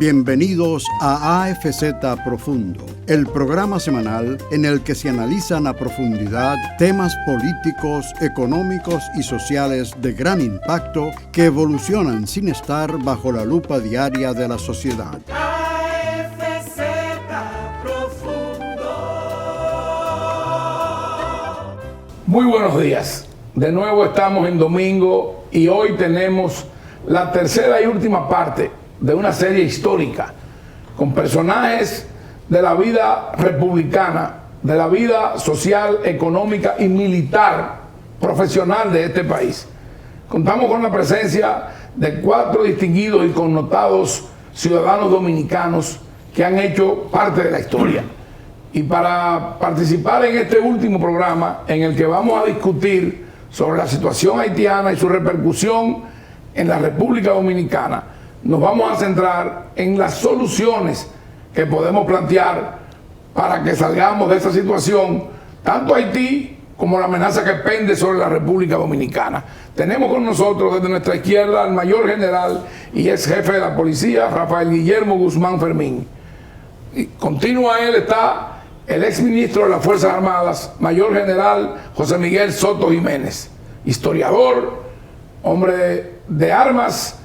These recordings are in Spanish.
Bienvenidos a AFZ Profundo, el programa semanal en el que se analizan a profundidad temas políticos, económicos y sociales de gran impacto que evolucionan sin estar bajo la lupa diaria de la sociedad. AFZ Profundo. Muy buenos días. De nuevo estamos en domingo y hoy tenemos la tercera y última parte de una serie histórica con personajes de la vida republicana, de la vida social, económica y militar profesional de este país. Contamos con la presencia de 4 distinguidos y connotados ciudadanos dominicanos que han hecho parte de la historia. Y para participar en este último programa en el que vamos a discutir sobre la situación haitiana y su repercusión en la República Dominicana, nos vamos a centrar en las soluciones que podemos plantear para que salgamos de esa situación, tanto Haití como la amenaza que pende sobre la República Dominicana. Tenemos con nosotros desde nuestra izquierda al mayor general y ex jefe de la policía, Rafael Guillermo Guzmán Fermín. Y continuo a él está el ex ministro de las Fuerzas Armadas, mayor general José Miguel Soto Jiménez, historiador, hombre de armas,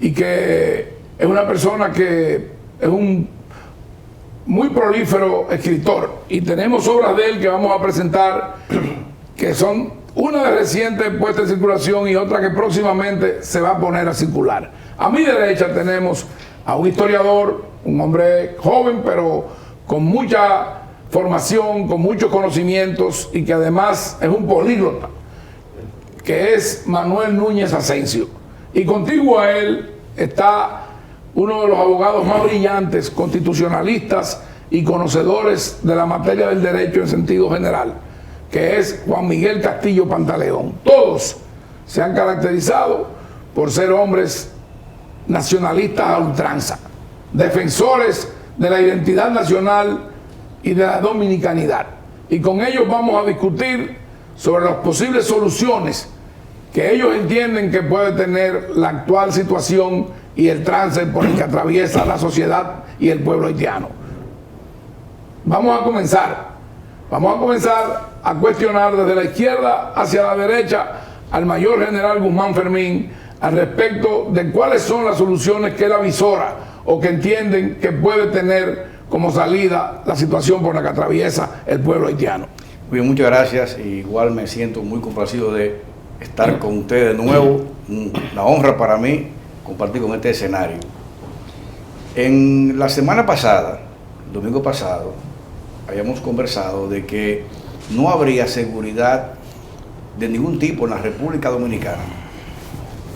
y que es una persona que es un muy prolífero escritor. Y tenemos obras de él que vamos a presentar, que son una de reciente puesta en circulación y otra que próximamente se va a poner a circular. A mi derecha tenemos a un historiador, un hombre joven, pero con mucha formación, con muchos conocimientos y que además es un políglota, que es Manuel Núñez Asensio. Y contiguo a él está uno de los abogados más brillantes, constitucionalistas y conocedores de la materia del derecho en sentido general, que es Juan Miguel Castillo Pantaleón. Todos se han caracterizado por ser hombres nacionalistas a ultranza, defensores de la identidad nacional y de la dominicanidad. Y con ellos vamos a discutir sobre las posibles soluciones que ellos entienden que puede tener la actual situación y el trance por el que atraviesa la sociedad y el pueblo haitiano. Vamos a comenzar a cuestionar desde la izquierda hacia la derecha al mayor general Guzmán Fermín al respecto de cuáles son las soluciones que él avisora o que entienden que puede tener como salida la situación por la que atraviesa el pueblo haitiano. Muy bien, muchas gracias. Igual me siento muy complacido de estar con ustedes de nuevo. Una honra para mí compartir con este escenario. En la semana pasada, el domingo pasado, habíamos conversado de que no habría seguridad de ningún tipo en la República Dominicana,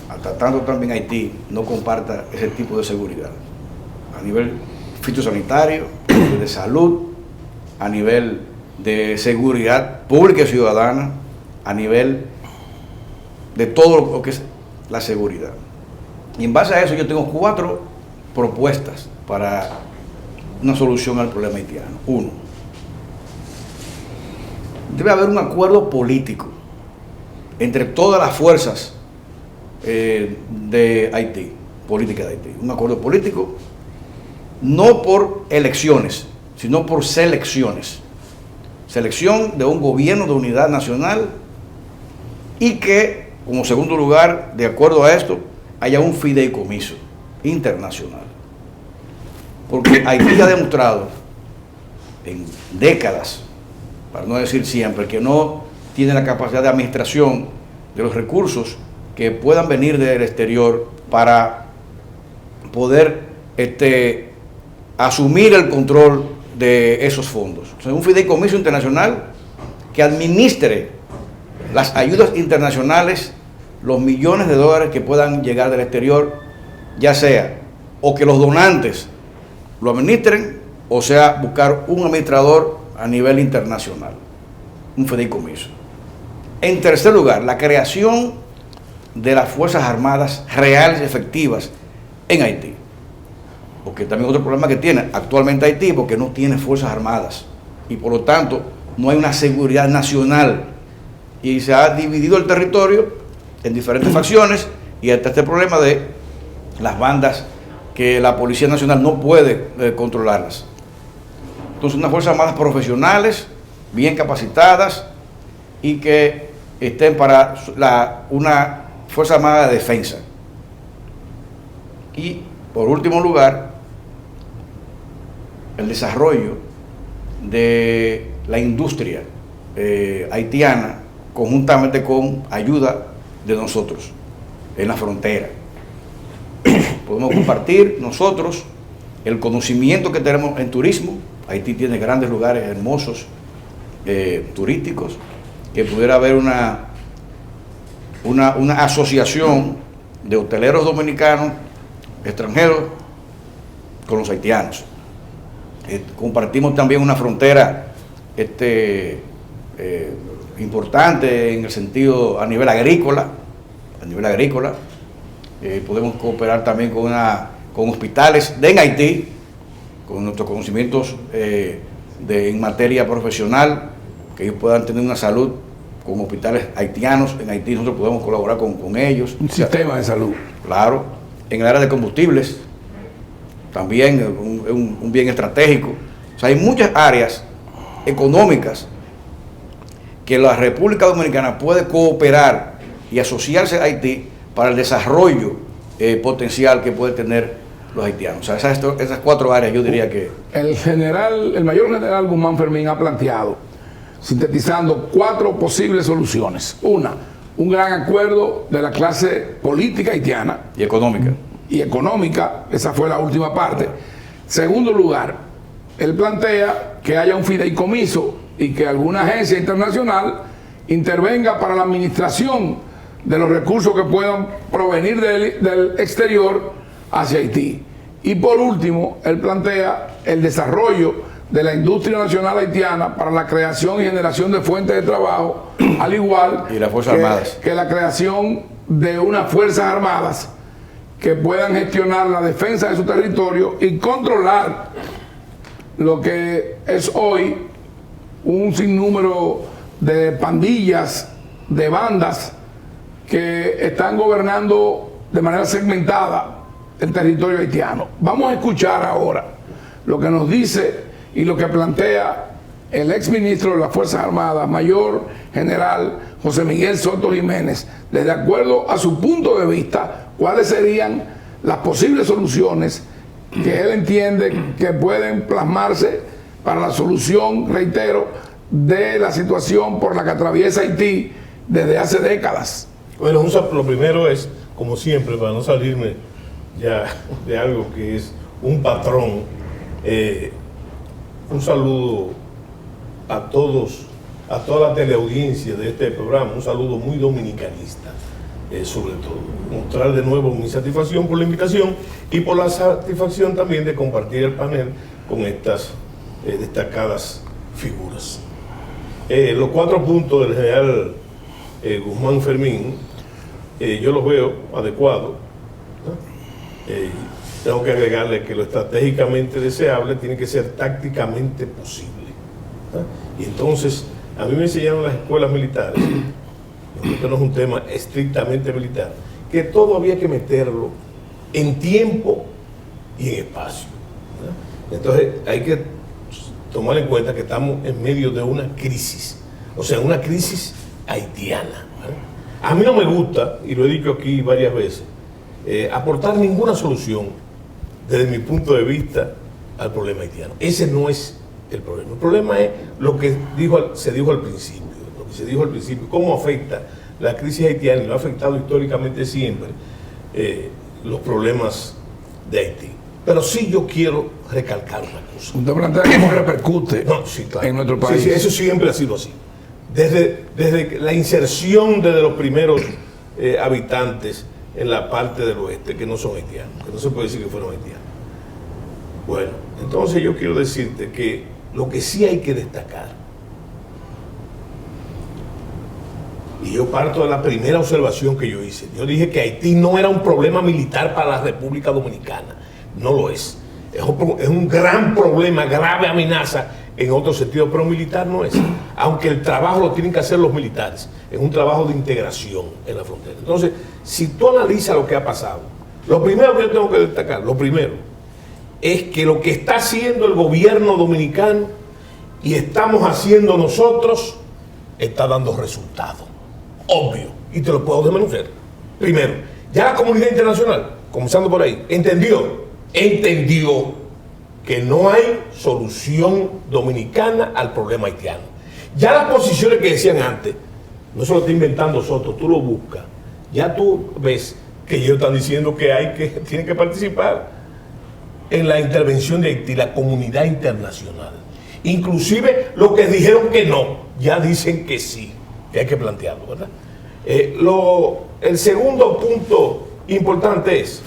hasta tanto también Haití no comparta ese tipo de seguridad, a nivel fitosanitario, de salud, a nivel de seguridad pública y ciudadana, a nivel de todo lo que es la seguridad. Y en base a eso yo tengo 4 propuestas para una solución al problema haitiano. 1. Debe haber un acuerdo político entre todas las fuerzas de Haití, política de Haití. Un acuerdo político, no por elecciones, sino por selecciones. Selección de un gobierno de unidad nacional y que, como segundo lugar, de acuerdo a esto, haya un fideicomiso internacional. Porque Haití ha demostrado en décadas, para no decir siempre, que no tiene la capacidad de administración de los recursos que puedan venir del exterior para poder asumir el control de esos fondos. O sea, un fideicomiso internacional que administre las ayudas internacionales, los millones de dólares que puedan llegar del exterior, ya sea o que los donantes lo administren, o sea, buscar un administrador a nivel internacional, un fideicomiso. En tercer lugar, la creación de las Fuerzas Armadas reales y efectivas en Haití, porque también otro problema que tiene actualmente Haití, porque no tiene Fuerzas Armadas y por lo tanto no hay una seguridad nacional y se ha dividido el territorio en diferentes facciones y hasta este problema de las bandas que la Policía Nacional no puede controlarlas. Entonces, unas Fuerzas Armadas profesionales, bien capacitadas y que estén para una Fuerza Armada de defensa. Y, por último lugar, el desarrollo de la industria haitiana conjuntamente con ayuda de nosotros en la frontera. Podemos compartir nosotros el conocimiento que tenemos en turismo. Haití tiene grandes lugares hermosos turísticos, que pudiera haber una asociación de hoteleros dominicanos extranjeros con los haitianos. Compartimos también una frontera importante en el sentido a nivel agrícola. Podemos cooperar también con hospitales en Haití, con nuestros conocimientos en materia profesional, que ellos puedan tener una salud con hospitales haitianos. En Haití nosotros podemos colaborar con ellos. Un sistema de salud. Claro. En el área de combustibles, también un bien estratégico. O sea, hay muchas áreas económicas que la República Dominicana puede cooperar y asociarse a Haití para el desarrollo potencial que puede tener los haitianos. O sea, esas 4 áreas yo diría que... El mayor general Guzmán Fermín ha planteado, sintetizando 4 posibles soluciones. Una, un gran acuerdo de la clase política haitiana. Y económica. Y económica, esa fue la última parte. Segundo lugar, él plantea que haya un fideicomiso y que alguna agencia internacional intervenga para la administración de los recursos que puedan provenir del exterior hacia Haití. Y por último, él plantea el desarrollo de la industria nacional haitiana para la creación y generación de fuentes de trabajo, al igual y las Fuerzas Armadas, que la creación de unas Fuerzas Armadas que puedan gestionar la defensa de su territorio y controlar lo que es hoy un sinnúmero de pandillas, de bandas que están gobernando de manera segmentada el territorio haitiano. Vamos a escuchar ahora lo que nos dice y lo que plantea el exministro de las Fuerzas Armadas, mayor general José Miguel Soto Jiménez, de acuerdo a su punto de vista, cuáles serían las posibles soluciones que él entiende que pueden plasmarse para la solución, reitero, de la situación por la que atraviesa Haití desde hace décadas. Bueno, lo primero es, como siempre, para no salirme ya de algo que es un patrón, un saludo a todos, a toda la teleaudiencia de este programa, un saludo muy dominicanista, sobre todo. Mostrar de nuevo mi satisfacción por la invitación y por la satisfacción también de compartir el panel con estas destacadas figuras. Los 4 puntos del general Guzmán Fermín, yo los veo adecuados. Tengo que agregarle que lo estratégicamente deseable tiene que ser tácticamente posible. Y entonces, a mí me enseñaron las escuelas militares, esto no es un tema estrictamente militar, que todo había que meterlo en tiempo y en espacio. Entonces, hay que tomar en cuenta que estamos en medio de una crisis, o sea, una crisis haitiana. A mí no me gusta, y lo he dicho aquí varias veces, aportar ninguna solución desde mi punto de vista al problema haitiano. Ese no es el problema. El problema es lo que se dijo al principio, cómo afecta la crisis haitiana, y lo ha afectado históricamente siempre, los problemas de Haití. Pero sí yo quiero recalcar una cosa. ¿Usted plantea cómo repercute en nuestro país? Sí, eso siempre ha sido así. Desde la inserción desde los primeros habitantes en la parte del oeste, que no son haitianos, que no se puede decir que fueron haitianos. Bueno, entonces yo quiero decirte que lo que sí hay que destacar, y yo parto de la primera observación que yo hice, yo dije que Haití no era un problema militar para la República Dominicana. No lo es. Es un gran problema, grave amenaza en otro sentido, pero militar no es. Aunque el trabajo lo tienen que hacer los militares, es un trabajo de integración en la frontera. Entonces, si tú analizas lo que ha pasado, Lo primero que yo tengo que destacar, lo primero, es que lo que está haciendo el gobierno dominicano y estamos haciendo nosotros está dando resultados, obvio, y te lo puedo denunciar. Primero, ya la comunidad internacional, comenzando por ahí, entendió que no hay solución dominicana al problema haitiano. Ya las posiciones que decían antes, no se lo está inventando Soto, tú lo buscas, ya tú ves que ellos están diciendo que tienen que participar en la intervención de Haití, la comunidad internacional. Inclusive los que dijeron que no, ya dicen que sí, que hay que plantearlo, ¿verdad? El segundo punto importante es,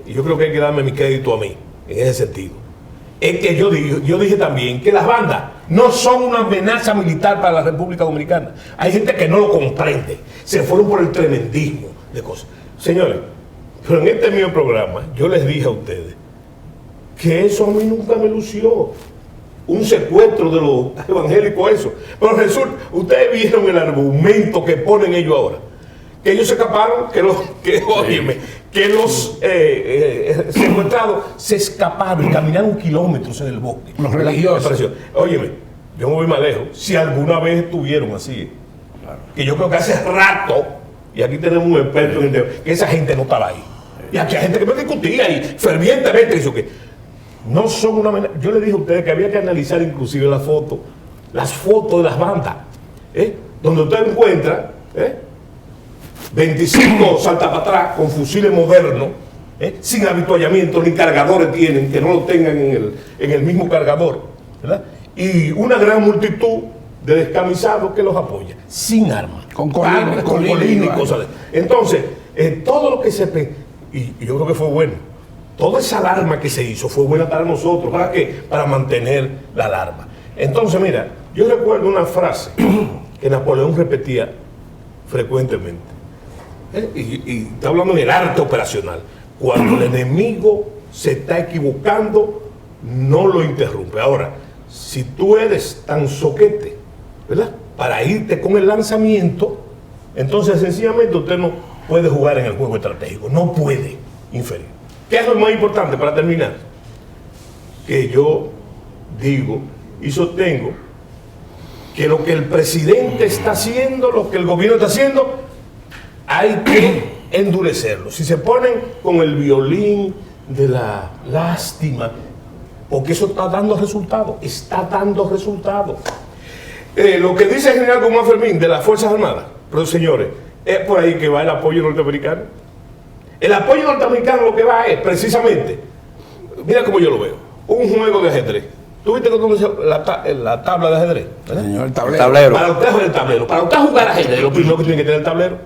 y yo creo que hay que darme mi crédito a mí, en ese sentido, es que yo dije también que las bandas no son una amenaza militar para la República Dominicana. Hay gente que no lo comprende, se fueron por el tremendismo de cosas. Señores, pero en este mismo programa yo les dije a ustedes que eso a mí nunca me lució. Un secuestro de los evangélicos, eso. Pero resulta, ustedes vieron el argumento que ponen ellos ahora. Que ellos se escaparon, que los secuestrados se escaparon y caminaron kilómetros en el bosque. Los religiosos. Óyeme, yo me voy más lejos. Si alguna vez estuvieron así, que yo creo que hace rato, y aquí tenemos un experto en el tema, que esa gente no estaba ahí. Y aquí hay gente que me discutía y fervientemente dice que no son una amenaza. Yo le dije a ustedes que había que analizar inclusive las fotos de las bandas, donde usted encuentra 25 saltapatrás con fusiles modernos, sin habituallamiento, ni cargadores tienen, que no lo tengan en el mismo cargador, ¿verdad? Y una gran multitud de descamisados que los apoya, sin armas, con colines y cosas de eso. Entonces, todo lo que y yo creo que fue bueno. Toda esa alarma que se hizo fue buena para nosotros. ¿Para qué? Para mantener la alarma. Entonces, mira, yo recuerdo una frase que Napoleón repetía frecuentemente. Y está hablando en el arte operacional. Cuando el enemigo se está equivocando, no lo interrumpe. Ahora, si tú eres tan soquete, ¿verdad?, para irte con el lanzamiento, entonces sencillamente usted no puede jugar en el juego estratégico. No puede inferir. ¿Qué es lo más importante para terminar? Que yo digo y sostengo que lo que el presidente está haciendo, lo que el gobierno está haciendo, hay que endurecerlo. Si se ponen con el violín de la lástima, porque eso está dando resultados, lo que dice el general Guzmán Fermín de las Fuerzas Armadas, pero señores, es por ahí que va el apoyo norteamericano. El apoyo norteamericano lo que va es precisamente, mira cómo yo lo veo, un juego de ajedrez. ¿Tú viste cómo se la tabla de ajedrez? Señor, el tablero. Para usted jugar el tablero, para usted jugar ajedrez, lo primero que tiene que tener el tablero,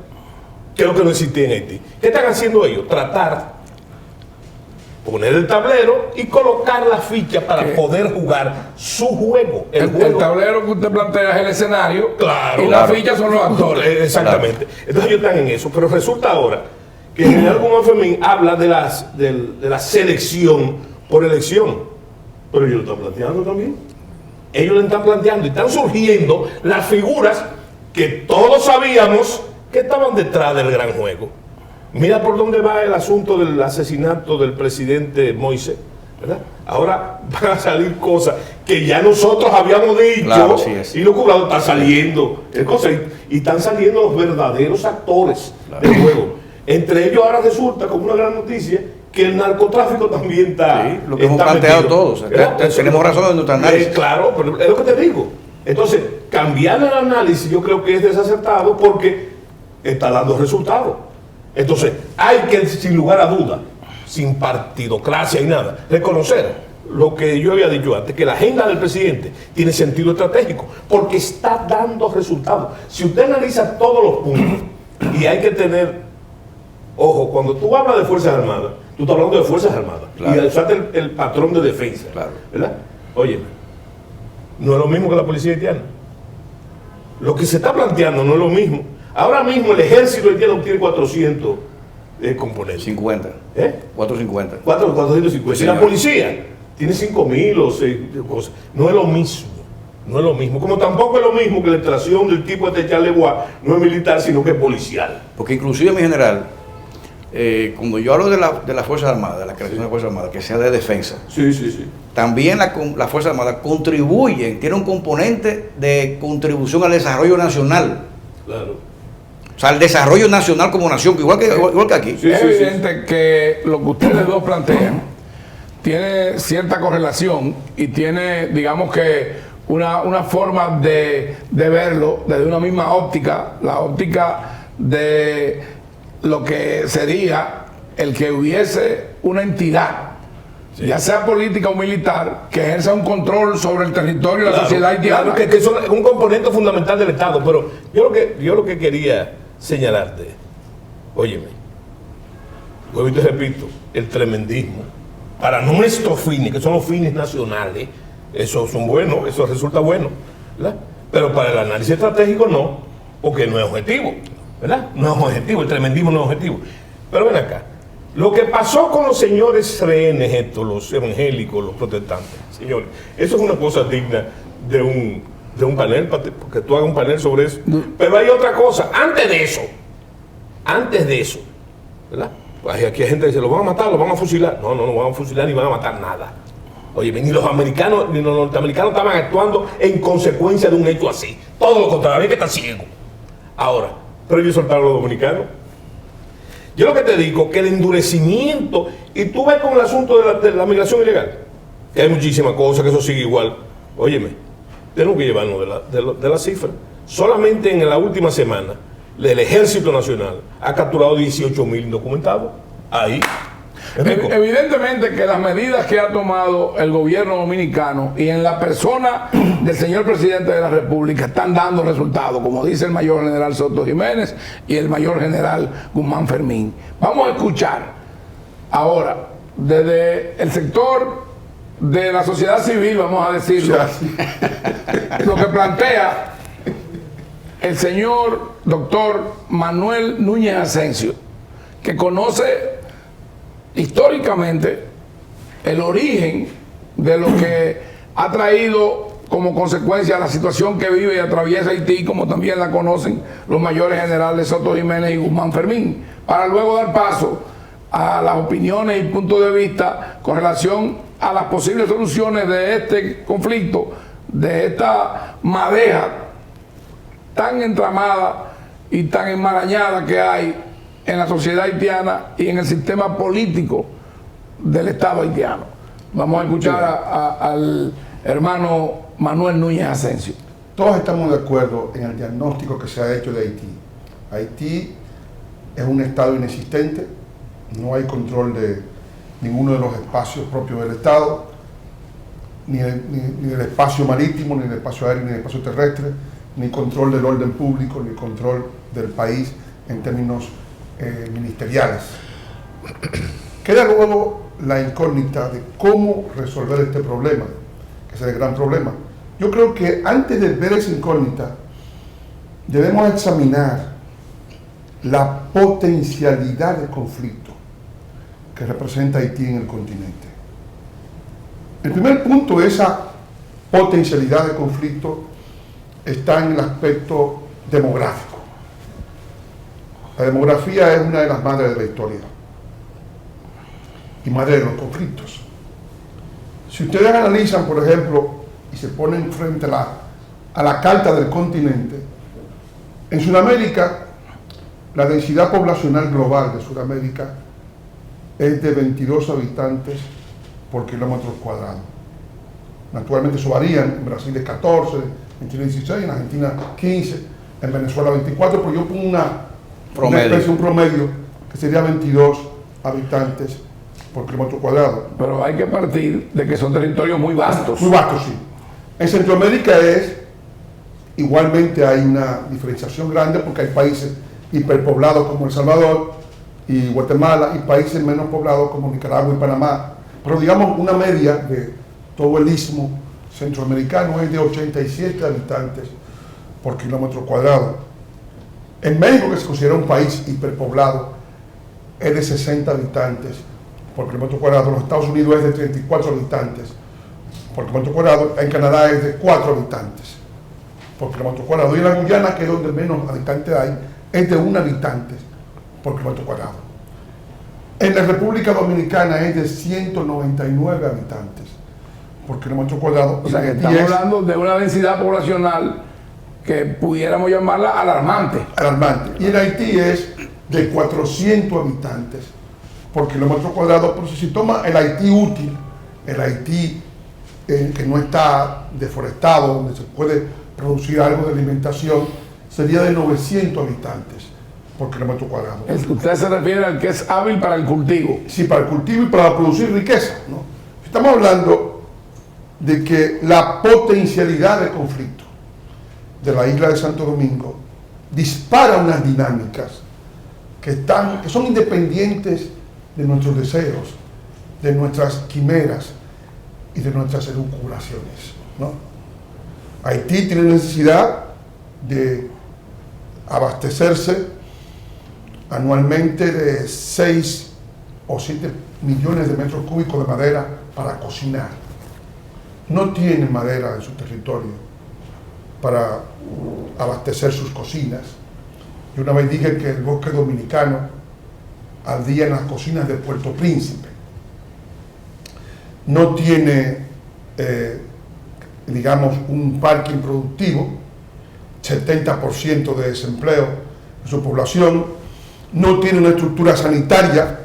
que es lo que no existía en Haití. ¿Qué están haciendo ellos? Tratar, poner el tablero y colocar la ficha para poder jugar su juego. El tablero que usted plantea es el escenario, claro, y las fichas son los actores. Exactamente. Claro. Entonces ellos están en eso, pero resulta ahora que el general Guzmán Fermín habla de la selección por elección, pero ellos lo están planteando también. Ellos lo están planteando y están surgiendo las figuras que todos sabíamos que estaban detrás del gran juego. Mira por dónde va el asunto del asesinato del presidente Moisés, ¿verdad? Ahora van a salir cosas que ya nosotros habíamos dicho, claro, sí es. Y los curados están saliendo, y están saliendo los verdaderos actores del juego. Entre ellos ahora resulta como una gran noticia que el narcotráfico también está. Sí, lo que hemos planteado metido. todos. Tenemos razón en nuestro análisis. Claro, pero es lo que te digo. Entonces, cambiar el análisis yo creo que es desacertado porque está dando resultados. Entonces, hay que, sin lugar a duda, sin partidocracia y nada, reconocer lo que yo había dicho antes, que la agenda del presidente tiene sentido estratégico porque está dando resultados. Si usted analiza todos los puntos, y hay que tener ojo, cuando tú hablas de Fuerzas Armadas, tú estás hablando de Fuerzas Armadas. Claro. Y usaste el patrón de defensa. Claro. ¿Verdad? Oye, no es lo mismo que la policía haitiana. Lo que se está planteando no es lo mismo. Ahora mismo el ejército haitiano tiene 400 componentes. 50. 450. 450. Si la policía tiene 5.000 o 6 cosas. No es lo mismo. No es lo mismo. Como tampoco es lo mismo que la extracción del tipo de Charlevoix no es militar, sino que es policial. Porque inclusive, mi general, cuando yo hablo de la Fuerza Armada, de la creación de la Fuerza Armada, que sea de defensa, Sí. también la Fuerza Armada contribuye, tiene un componente de contribución al desarrollo nacional. Claro. O sea, al desarrollo nacional como nación, igual que aquí. Es evidente que lo que ustedes dos plantean tiene cierta correlación y tiene, digamos que, una forma de verlo desde una misma óptica, la óptica de lo que sería el que hubiese una entidad, ya sea política o militar, que ejerza un control sobre el territorio de la sociedad haitiana. Claro, que son un componente fundamental del Estado. Pero yo lo que quería señalarte, óyeme, vuelvo y te repito, el tremendismo, para nuestros fines, que son los fines nacionales, esos son buenos, eso resulta bueno, ¿verdad? Pero para el análisis estratégico no, porque no es objetivo, ¿verdad? No es objetivo, el tremendismo no es objetivo. Pero ven acá, lo que pasó con los señores rehenes estos, los evangélicos, los protestantes, señores, eso es una cosa digna de un panel, porque tú hagas un panel sobre eso. Pero hay otra cosa, antes de eso, ¿verdad? Pues aquí hay gente que dice, lo van a matar, lo van a fusilar. No van a fusilar ni van a matar nada. Oye, ni los americanos ni los norteamericanos estaban actuando en consecuencia de un hecho así. Todo lo contrario, hay que estar ciego. Ahora, pero ellos soltaron a los dominicanos. Yo lo que te digo, que el endurecimiento, y tú ves con el asunto de la migración ilegal, que hay muchísimas cosas, que eso sigue igual. Óyeme, tenemos que llevarnos de la cifra. Solamente en la última semana, el Ejército Nacional ha capturado 18.000 indocumentados. Ahí. Evidentemente que las medidas que ha tomado el gobierno dominicano y en la persona del señor presidente de la República están dando resultados, como dice el mayor general Soto Jiménez y el mayor general Guzmán Fermín. Vamos a escuchar ahora desde el sector de la sociedad civil, vamos a decirlo, lo que plantea el señor doctor Manuel Núñez Asensio, que conoce históricamente el origen de lo que ha traído como consecuencia la situación que vive y atraviesa Haití, como también la conocen los mayores generales Soto Jiménez y Guzmán Fermín, para luego dar paso a las opiniones y puntos de vista con relación a las posibles soluciones de este conflicto, de esta madeja tan entramada y tan enmarañada que hay en la sociedad haitiana y en el sistema político del Estado haitiano. Vamos a escuchar al hermano Manuel Núñez Asensio. Todos estamos de acuerdo en el diagnóstico que se ha hecho de Haití. Haití es un Estado inexistente, no hay control de ninguno de los espacios propios del Estado, ni del espacio marítimo, ni del espacio aéreo, ni del espacio terrestre, ni control del orden público, ni control del país en términos ministeriales. Queda luego la incógnita de cómo resolver este problema, que es el gran problema. Yo creo que antes de ver esa incógnita, debemos examinar la potencialidad de conflicto que representa Haití en el continente. El primer punto de esa potencialidad de conflicto está en el aspecto demográfico. La demografía es una de las madres de la historia y madre de los conflictos. Si ustedes analizan, por ejemplo, y se ponen frente a la carta del continente, en Sudamérica, la densidad poblacional global de Sudamérica es de 22 habitantes por kilómetro cuadrado. Naturalmente eso varía, en Brasil es 14, en Chile 16, en Argentina 15, en Venezuela 24, pero yo pongo un promedio que sería 22 habitantes por kilómetro cuadrado. Pero hay que partir de que son territorios muy vastos. Muy vastos, sí. En Centroamérica igualmente hay una diferenciación grande porque hay países hiperpoblados como El Salvador y Guatemala y países menos poblados como Nicaragua y Panamá. Pero digamos una media de todo el istmo centroamericano es de 87 habitantes por kilómetro cuadrado. En México, que se considera un país hiperpoblado, es de 60 habitantes por kilómetro cuadrado. En los Estados Unidos es de 34 habitantes por kilómetro cuadrado. En Canadá es de 4 habitantes por kilómetro cuadrado. Y en la Guyana, que es donde menos habitantes hay, es de 1 habitante por kilómetro cuadrado. En la República Dominicana es de 199 habitantes por kilómetro cuadrado. O sea que estamos hablando de una densidad poblacional que pudiéramos llamarla alarmante. Alarmante. Y en Haití es de 400 habitantes por kilómetro cuadrado. Pero si se toma el Haití útil, el Haití que no está deforestado, donde se puede producir algo de alimentación, sería de 900 habitantes por kilómetro cuadrado. Usted se refiere al que es hábil para el cultivo. Sí, para el cultivo y para producir riqueza, ¿no? Estamos hablando de que la potencialidad de conflicto de la isla de Santo Domingo dispara unas dinámicas que son independientes de nuestros deseos, de nuestras quimeras y de nuestras elucubraciones, ¿no? Haití tiene necesidad de abastecerse anualmente de 6 o 7 millones de metros cúbicos de madera para cocinar. No tiene madera en su territorio para abastecer sus cocinas. Yo una vez dije que el bosque dominicano ardía en las cocinas de Puerto Príncipe. No tiene, digamos, un parque improductivo, 70% de desempleo en su población, no tiene una estructura sanitaria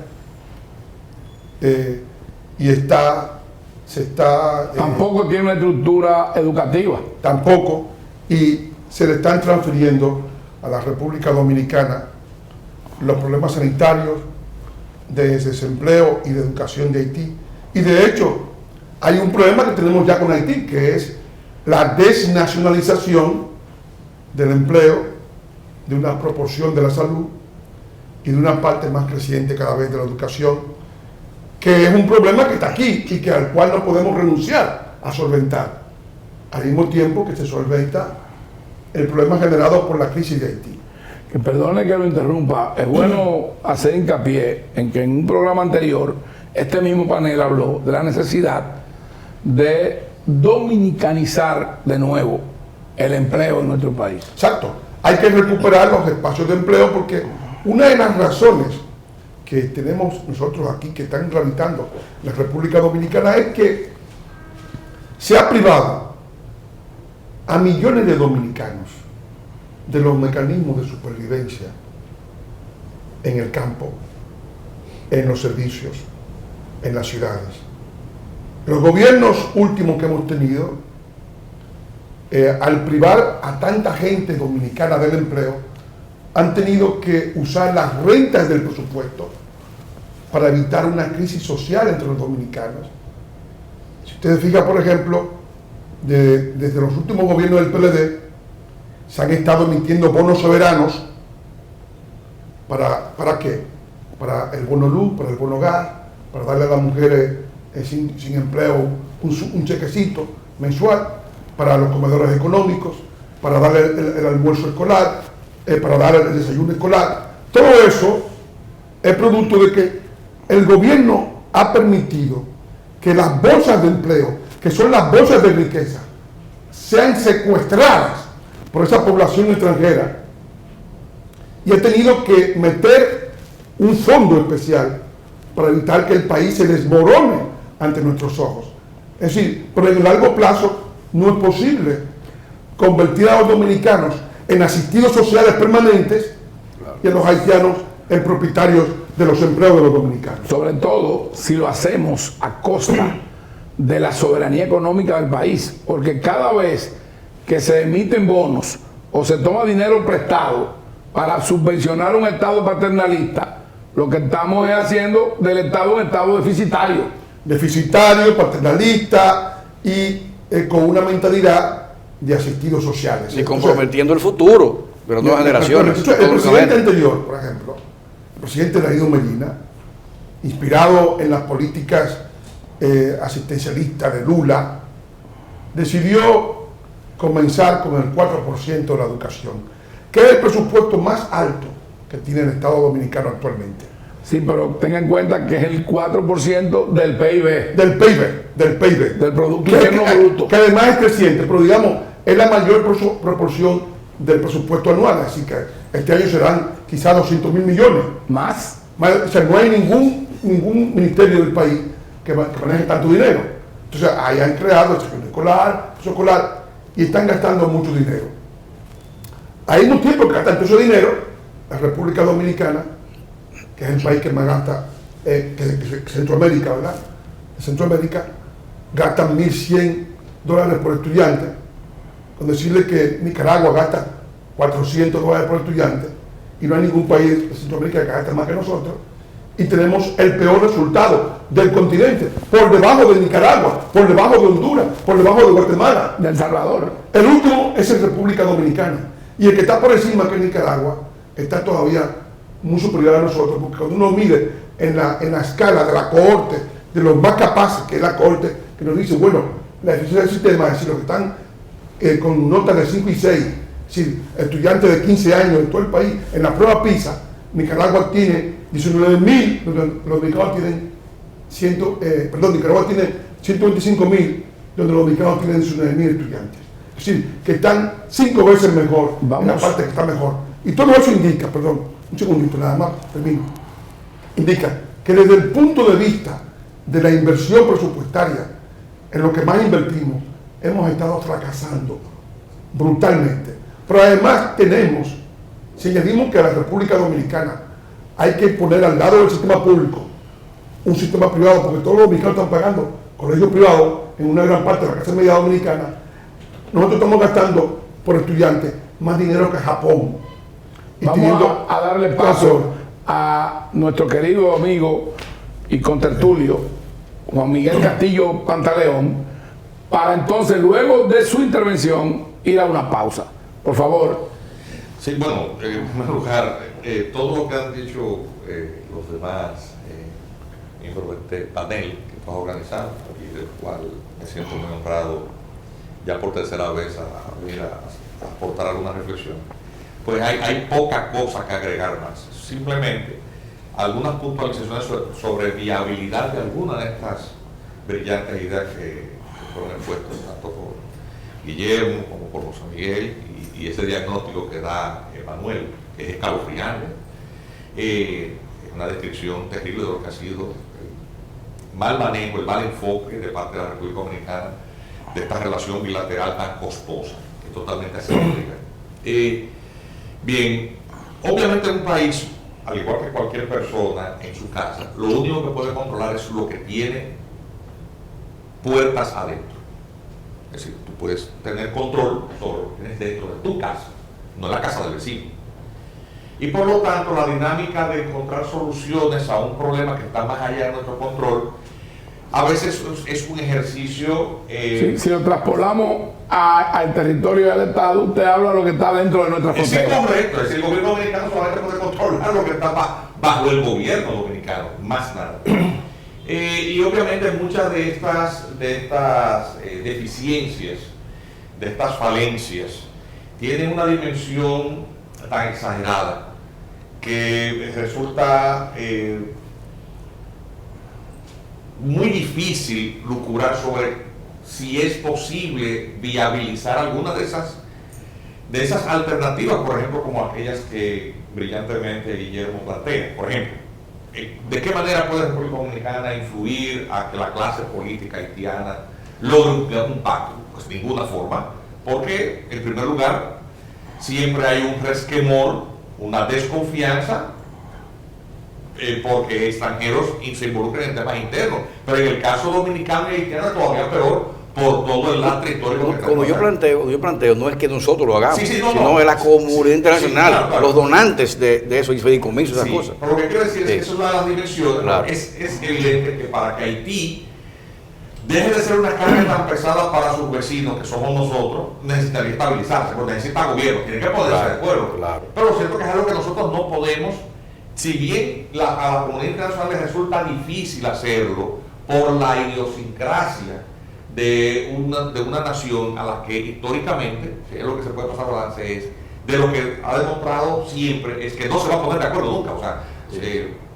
y tampoco tiene una estructura educativa. Tampoco, y se le están transfiriendo a la República Dominicana los problemas sanitarios, de desempleo y de educación de Haití. Y de hecho, hay un problema que tenemos ya con Haití, que es la desnacionalización del empleo, de una proporción de la salud y de una parte más creciente cada vez de la educación, que es un problema que está aquí y que al cual no podemos renunciar a solventar, al mismo tiempo que se solventa el problema generado por la crisis de Haití. Que perdone que lo interrumpa, es bueno hacer hincapié en que en un programa anterior este mismo panel habló de la necesidad de dominicanizar de nuevo el empleo en nuestro país. Exacto, hay que recuperar los espacios de empleo porque una de las razones que tenemos nosotros aquí que están gravitando en la República Dominicana es que se ha privado a millones de dominicanos de los mecanismos de supervivencia en el campo, en los servicios, en las ciudades. Los gobiernos últimos que hemos tenido, al privar a tanta gente dominicana del empleo, han tenido que usar las rentas del presupuesto para evitar una crisis social entre los dominicanos. Si ustedes fijan, por ejemplo, desde los últimos gobiernos del PLD, se han estado emitiendo bonos soberanos. ¿Para qué? Para el bono luz, para el bono gas, para darle a las mujeres sin empleo un chequecito mensual, para los comedores económicos, para darle el almuerzo escolar, para dar el desayuno escolar. Todo eso es producto de que el gobierno ha permitido que las bolsas de empleo, que son las bolsas de riqueza, sean secuestradas por esa población extranjera y ha tenido que meter un fondo especial para evitar que el país se desmorone ante nuestros ojos. Es decir, pero en el largo plazo no es posible convertir a los dominicanos en asistidos sociales permanentes y a los haitianos en propietarios de los empleos de los dominicanos. Sobre todo si lo hacemos a costa de la soberanía económica del país, porque cada vez que se emiten bonos o se toma dinero prestado para subvencionar un Estado paternalista, lo que estamos es haciendo del Estado un Estado deficitario. Deficitario, paternalista y con una mentalidad de asistidos sociales. Y comprometiendo el futuro de las nuevas generaciones. El presidente anterior, por ejemplo, el presidente Danilo Medina, inspirado en las políticas asistencialistas de Lula, decidió comenzar con el 4% de la educación, que es el presupuesto más alto que tiene el Estado Dominicano actualmente. Sí, pero tenga en cuenta que es el 4% del PIB. Del PIB. Del Producto Interno Bruto. Que además es creciente, pero digamos, es la mayor proporción del presupuesto anual, así que este año serán quizás 200.000 millones. ¿Más? O sea, no hay ningún ministerio del país que maneje tanto dinero. Entonces, ahí han creado el sector escolar, y están gastando mucho dinero. Al mismo tiempo que gastan todo ese dinero, la República Dominicana, que es el país que más gasta, que Centroamérica, ¿verdad? En Centroamérica gastan $1.100 por estudiante, con decirle que Nicaragua gasta $400 por estudiante, y no hay ningún país de Centroamérica que gaste más que nosotros, y tenemos el peor resultado del continente, por debajo de Nicaragua, por debajo de Honduras, por debajo de Guatemala. De El Salvador. El último es en República Dominicana, y el que está por encima, que es Nicaragua, está todavía muy superior a nosotros, porque cuando uno mide en la escala de la cohorte, de los más capaces, que es la cohorte, que nos dice, bueno, la eficiencia del sistema, es decir, los que están con notas de 5 y 6, es decir, estudiantes de 15 años en todo el país, en la prueba PISA, Nicaragua tiene 19.000, donde los dominicanos tienen Nicaragua tiene 125.000, donde los dominicanos tienen 19.000 estudiantes. Es decir, que están 5 veces mejor, en la parte que está mejor. Y todo eso indica, un segundito nada más, termino, indica que desde el punto de vista de la inversión presupuestaria, en lo que más invertimos, hemos estado fracasando brutalmente. Pero además tenemos, si añadimos que a la República Dominicana hay que poner al lado del sistema público un sistema privado, porque todos los dominicanos están pagando colegios privados en una gran parte de la clase media dominicana, nosotros estamos gastando por estudiante más dinero que Japón. Vamos a darle paso a nuestro querido amigo y contertulio Juan Miguel Castillo Pantaleón, para entonces, luego de su intervención, ir a una pausa. Por favor. Sí, bueno, en primer lugar, todo lo que han dicho los demás miembros de este panel que estás organizando y del cual me siento muy honrado ya por tercera vez a venir a aportar alguna reflexión, pues hay poca cosa que agregar más. Simplemente algunas puntualizaciones sobre viabilidad de algunas de estas brillantes ideas que fueron expuestas tanto por Guillermo como por José Miguel, y ese diagnóstico que da Manuel, que es escalofriante, es una descripción terrible de lo que ha sido el mal manejo, el mal enfoque de parte de la República Dominicana de esta relación bilateral tan costosa, que es totalmente asimétrica. Bien, obviamente un país, al igual que cualquier persona en su casa, lo único que puede controlar es lo que tiene puertas adentro. Es decir, tú puedes tener control sobre lo que tienes dentro de tu casa, no en la casa del vecino. Y por lo tanto, la dinámica de encontrar soluciones a un problema que está más allá de nuestro control, a veces es un ejercicio... Si lo traspolamos al territorio del Estado, usted habla de lo que está dentro de nuestra frontera. Es correcto, es decir, el gobierno dominicano solamente puede controlar lo que está bajo el gobierno dominicano, más nada. Y obviamente muchas de estas deficiencias, de estas falencias, tienen una dimensión tan exagerada que resulta muy difícil lucurar sobre si es posible viabilizar alguna de esas alternativas, por ejemplo, como aquellas que brillantemente Guillermo plantea. Por ejemplo, ¿de qué manera puede la República Dominicana influir a que la clase política haitiana logre un pacto? Pues de ninguna forma, porque en primer lugar siempre hay un resquemor, una desconfianza, porque extranjeros se involucran en temas internos, pero en el caso dominicano y haitiano es todavía peor por todo el lastre histórico que Como yo planteo, no es que nosotros lo hagamos, sino no. es la comunidad internacional, Sí, claro. los donantes de eso, y fideicomisos, esas cosas. Pero lo que quiero decir es que Sí. eso es una de las dimensiones. Claro. Es evidente que para que Haití deje de ser una carga tan pesada para sus vecinos, que somos nosotros, necesitaría estabilizarse, porque necesita gobierno, tiene que ponerse de acuerdo. Claro. Pero lo cierto es que es algo que nosotros no podemos, si bien a la comunidad internacional le resulta difícil hacerlo por la idiosincrasia de una nación a la que históricamente, es lo que se puede pasar balance, es de lo que ha demostrado siempre, es que no se va a poner de acuerdo nunca. O sea,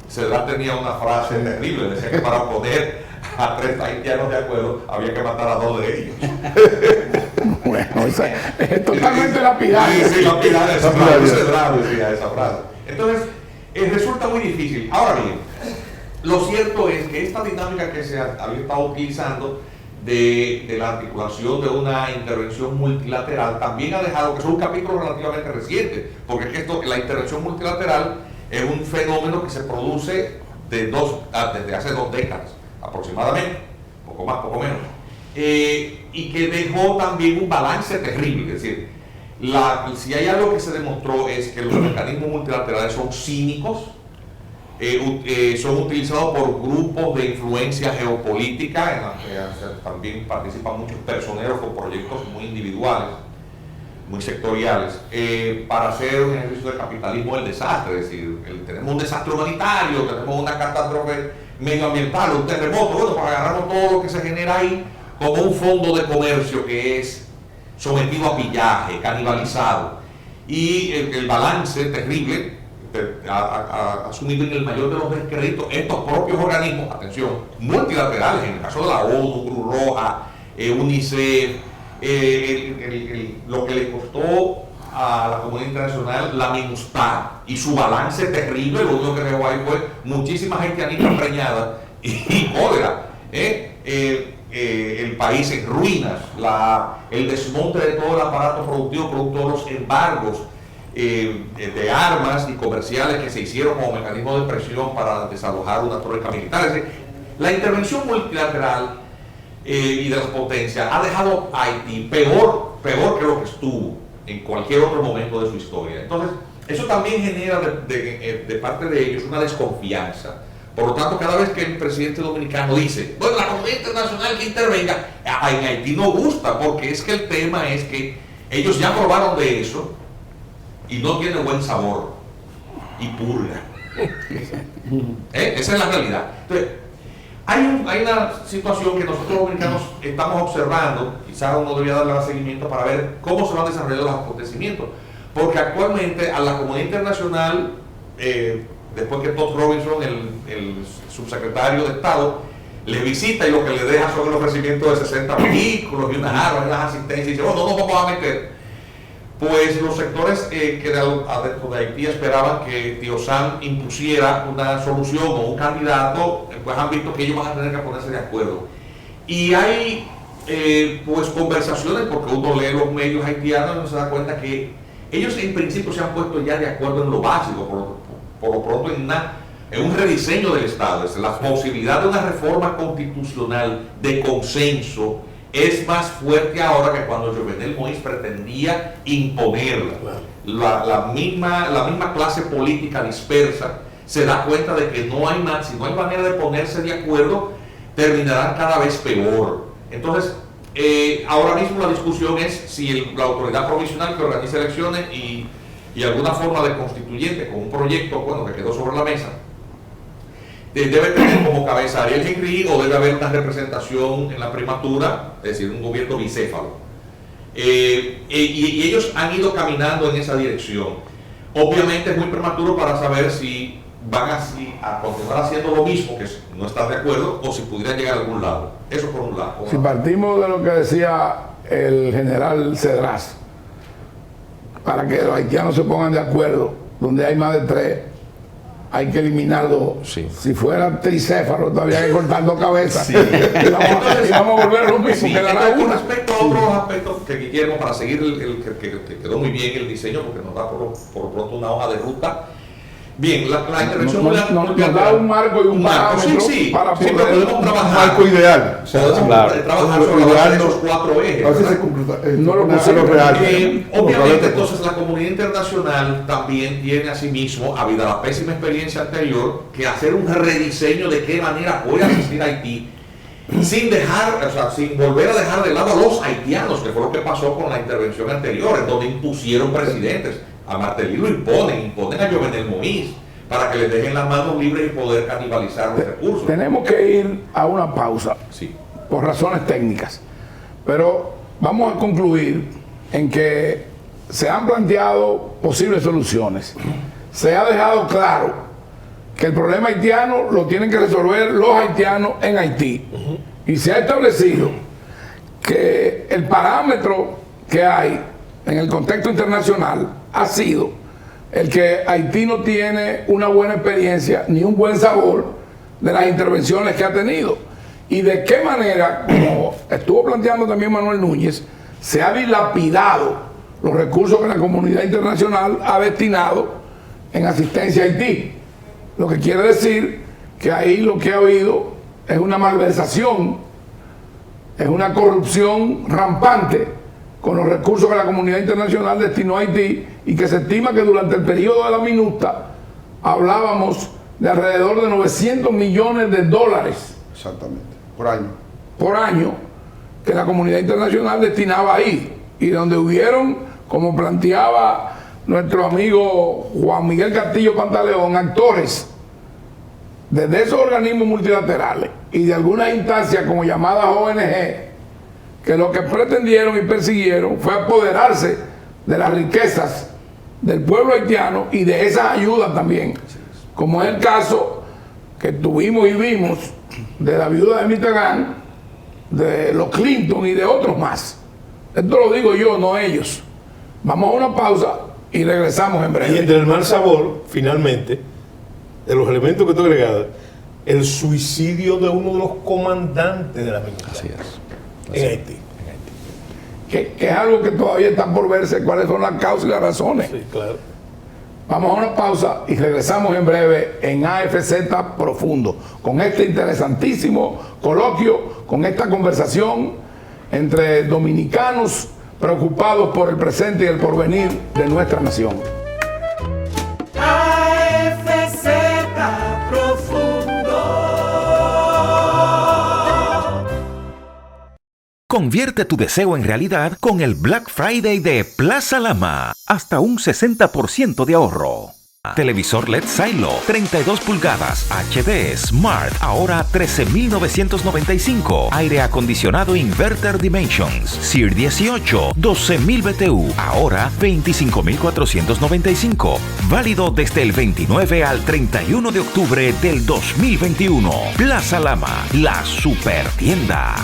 Cedrán tenía una frase terrible, decía que para poner a 3 haitianos de acuerdo había que matar a 2 de ellos. Bueno, es totalmente lapidario. Sí, lapidario, esa frase, Cedrán decía esa frase. Entonces, resulta muy difícil. Ahora bien, lo cierto es que esta dinámica que se había estado utilizando de la articulación de una intervención multilateral también ha dejado, que es un capítulo relativamente reciente, porque es que la intervención multilateral es un fenómeno que se produce desde hace 2 décadas aproximadamente, poco más, poco menos, y que dejó también un balance terrible. Es decir, si hay algo que se demostró es que los mecanismos multilaterales son cínicos, son utilizados por grupos de influencia geopolítica, en la que también participan muchos personeros con proyectos muy individuales, muy sectoriales, para hacer un ejercicio de capitalismo del desastre. Es decir, tenemos un desastre humanitario, tenemos una catástrofe medioambiental, un terremoto, bueno, pues agarramos todo lo que se genera ahí como un fondo de comercio que es sometido a pillaje, canibalizado, y el balance terrible asumido en el mayor de los descréditos estos propios organismos, atención, multilaterales, en el caso de la ONU, Cruz Roja, UNICEF, lo que le costó a la comunidad internacional la MINUSTAH y su balance terrible, lo único que dejó ahí fue muchísima gente anita preñada y cólera, el país en ruinas, el desmonte de todo el aparato productivo producto de los embargos de armas y comerciales que se hicieron como mecanismo de presión para desalojar una troika militar. Es decir, la intervención multilateral y de las potencias ha dejado a Haití peor que lo que estuvo en cualquier otro momento de su historia. Entonces, eso también genera de parte de ellos una desconfianza. Por lo tanto, cada vez que el presidente dominicano dice, bueno, la comunidad internacional que intervenga, en Haití no gusta, porque es que el tema es que ellos ya probaron de eso y no tiene buen sabor y purga. Esa es la realidad. Entonces, hay una situación que nosotros los dominicanos estamos observando, quizás uno debería darle más seguimiento para ver cómo se van desarrollando los acontecimientos, porque actualmente a la comunidad internacional, después que Todd Robinson, el subsecretario de Estado, le visita y lo que le deja son el ofrecimiento de 60 vehículos y unas armas y unas asistencias, y dice, bueno, no nos vamos a meter. Pues los sectores que adentro de Haití esperaban que Tío Sam impusiera una solución o un candidato, pues han visto que ellos van a tener que ponerse de acuerdo. Y hay pues conversaciones, porque uno lee los medios haitianos y uno se da cuenta que ellos en principio se han puesto ya de acuerdo en lo básico, por lo pronto en un rediseño del Estado. Es la posibilidad de una reforma constitucional de consenso es más fuerte ahora que cuando Jovenel Moïse pretendía imponerla. La misma clase política dispersa se da cuenta de que si no hay manera de ponerse de acuerdo, terminarán cada vez peor. Entonces, ahora mismo la discusión es si la autoridad provisional que organiza elecciones y alguna forma de constituyente con un proyecto, bueno, que quedó sobre la mesa, debe tener como cabeza a Ariel Henry o debe haber una representación en la primatura, es decir, un gobierno bicéfalo. Y ellos han ido caminando en esa dirección. Obviamente es muy prematuro para saber si van a continuar haciendo lo mismo, que no estar de acuerdo, o si pudieran llegar a algún lado. Eso por un lado. Si partimos de lo que decía el general Cedras, para que los haitianos se pongan de acuerdo, donde hay más de 3, hay que eliminar 2. Sí. Si fuera tricéfalo, todavía hay que cortar 2 cabezas. Sí. y vamos a volver a lo mismo. Sí. Con respecto a otros aspectos que Guillermo, para seguir que quedó muy bien el diseño, porque nos da por pronto una hoja de ruta. Bien, la intervención nos da un marco y un parámetro para poder podemos trabajar. Un marco ideal. Trabajar sobre esos 4 ejes. A veces no lo pusimos real. Obviamente, entonces la comunidad internacional también tiene a sí mismo, habida la pésima experiencia anterior, que hacer un rediseño de qué manera puede asistir a Haití, sin volver a dejar de lado a los haitianos, que fue lo que pasó con la intervención anterior, en donde impusieron presidentes. A Martelly lo imponen a Jovenel Moïse para que les dejen las manos libres y poder canibalizar los recursos. Tenemos que ir a una pausa, sí, por razones técnicas, pero vamos a concluir en que se han planteado posibles soluciones. Se ha dejado claro que el problema haitiano lo tienen que resolver los haitianos en Haití, y se ha establecido que el parámetro que hay en el contexto internacional ha sido el que Haití no tiene una buena experiencia ni un buen sabor de las intervenciones que ha tenido. Y de qué manera, como estuvo planteando también Manuel Núñez, se ha dilapidado los recursos que la comunidad internacional ha destinado en asistencia a Haití. Lo que quiere decir que ahí lo que ha habido es una malversación, es una corrupción rampante con los recursos que la comunidad internacional destinó a Haití, y que se estima que durante el periodo de la minuta hablábamos de alrededor de 900 millones de dólares. Exactamente, por año. Por año, que la comunidad internacional destinaba ahí, y donde hubieron, como planteaba nuestro amigo Juan Miguel Castillo Pantaleón, actores desde esos organismos multilaterales y de algunas instancias como llamadas ONG, que lo que pretendieron y persiguieron fue apoderarse de las riquezas del pueblo haitiano y de esas ayudas también, como es el caso que tuvimos y vimos de la viuda de Mitterrand, de los Clinton y de otros más. Esto lo digo yo, no ellos. Vamos a una pausa y regresamos en breve. Y entre el mal sabor, finalmente, de los elementos que tú agregadas, el suicidio de uno de los comandantes de la militar. Así es. En Haití. Que es algo que todavía está por verse cuáles son las causas y las razones. Sí, claro. Vamos a una pausa y regresamos en breve en AFZ Profundo, con este interesantísimo coloquio, con esta conversación entre dominicanos preocupados por el presente y el porvenir de nuestra nación. AFZ Profundo. Convierte tu deseo en realidad con el Black Friday de Plaza Lama. Hasta un 60% de ahorro. Televisor LED Silo, 32 pulgadas, HD, Smart, ahora 13.995. Aire acondicionado Inverter Dimensions, SEER 18, 12.000 BTU, ahora 25.495. Válido desde el 29 al 31 de octubre del 2021. Plaza Lama, la super tienda.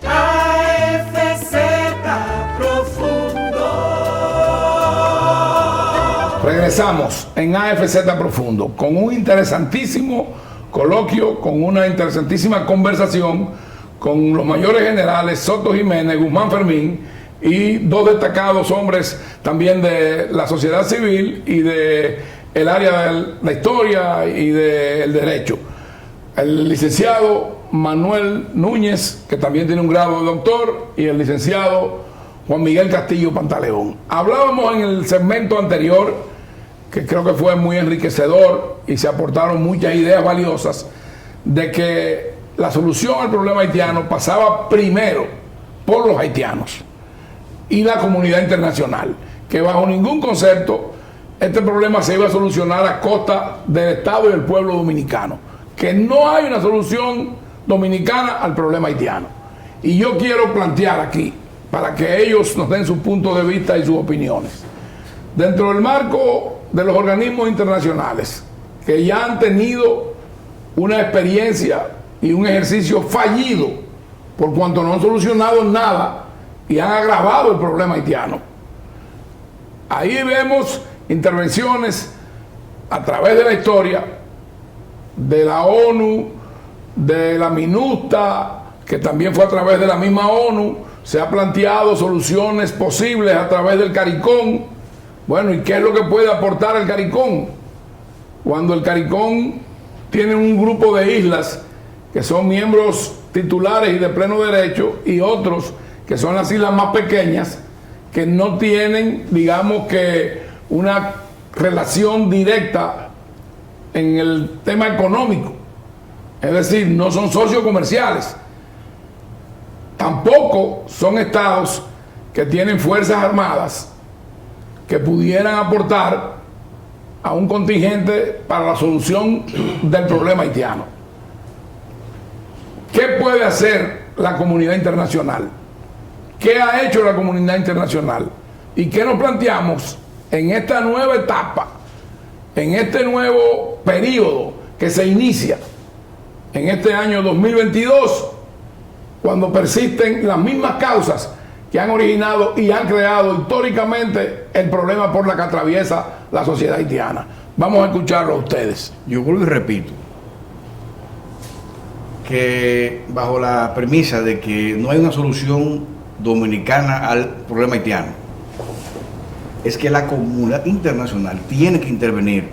AFZ Profundo. Regresamos en AFZ Profundo con un interesantísimo coloquio, con una interesantísima conversación con los mayores generales Soto Jiménez, Guzmán Fermín y dos destacados hombres también de la sociedad civil y de el área de la historia y del derecho. El licenciado Manuel Núñez, que también tiene un grado de doctor, y el licenciado Juan Miguel Castillo Pantaleón. Hablábamos en el segmento anterior, que creo que fue muy enriquecedor y se aportaron muchas ideas valiosas, de que la solución al problema haitiano pasaba primero por los haitianos y la comunidad internacional, que bajo ningún concepto este problema se iba a solucionar a costa del Estado y del pueblo dominicano, que no hay una solución dominicana al problema haitiano. Y yo quiero plantear aquí, para que ellos nos den su punto de vista y sus opiniones, dentro del marco de los organismos internacionales que ya han tenido una experiencia y un ejercicio fallido por cuanto no han solucionado nada y han agravado el problema haitiano. Ahí vemos intervenciones a través de la historia de la ONU, de la MINUSTA, que también fue a través de la misma ONU. Se ha planteado soluciones posibles a través del CARICOM. Bueno, ¿y qué es lo que puede aportar el CARICOM? Cuando el CARICOM tiene un grupo de islas que son miembros titulares y de pleno derecho, y otros que son las islas más pequeñas, que no tienen, digamos que, una relación directa en el tema económico. Es decir, no son socios comerciales. Tampoco son estados que tienen fuerzas armadas que pudieran aportar a un contingente para la solución del problema haitiano. ¿Qué puede hacer la comunidad internacional? ¿Qué ha hecho la comunidad internacional? ¿Y qué nos planteamos en esta nueva etapa, en este nuevo periodo que se inicia en este año 2022, cuando persisten las mismas causas que han originado y han creado históricamente el problema por la que atraviesa la sociedad haitiana. Vamos a escucharlo a ustedes. Yo vuelvo y repito que bajo la premisa de que no hay una solución dominicana al problema haitiano, es que la comunidad internacional tiene que intervenir,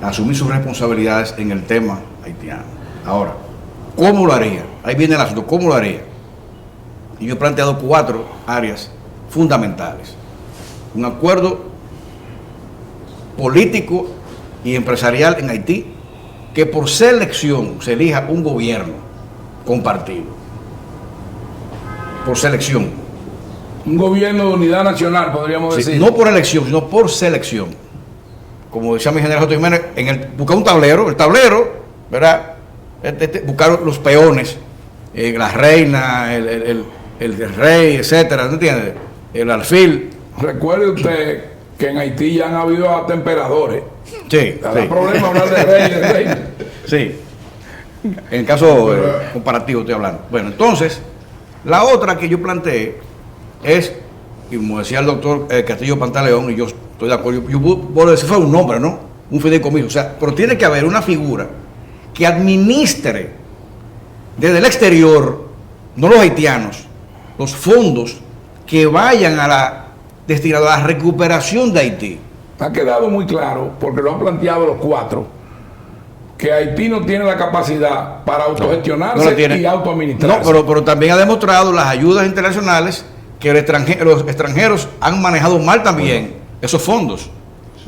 asumir sus responsabilidades en el tema haitiano. Ahora, ¿cómo lo haría? Ahí viene el asunto, ¿cómo lo haría? Y yo he planteado 4 áreas fundamentales. Un acuerdo político y empresarial en Haití, que por selección se elija un gobierno compartido. Por selección. Un gobierno de unidad nacional, podríamos Sí, decir. no por elección, sino por selección. Como decía mi general José Jiménez, buscar un tablero, el tablero, ¿verdad? Buscar los peones, la reina, el rey, etcétera, ¿no entiendes? El alfil. Recuerde usted que en Haití ya han habido hasta emperadores. Sí, No sí. hay problema hablar de rey, de rey. Sí. En el caso comparativo estoy hablando. Bueno, entonces, la otra que yo planteé es, y como decía el doctor Castillo Pantaleón, y yo estoy de acuerdo, yo puedo decir, fue un nombre, ¿no? Un fideicomiso. O sea, pero tiene que haber una figura que administre desde el exterior, no los haitianos, los fondos que vayan destinados a la recuperación de Haití. Ha quedado muy claro, porque lo han planteado los 4, que Haití no tiene la capacidad para autogestionarse No lo tiene. y autoadministrarse. No, pero también ha demostrado las ayudas internacionales que los extranjeros han manejado mal también esos fondos.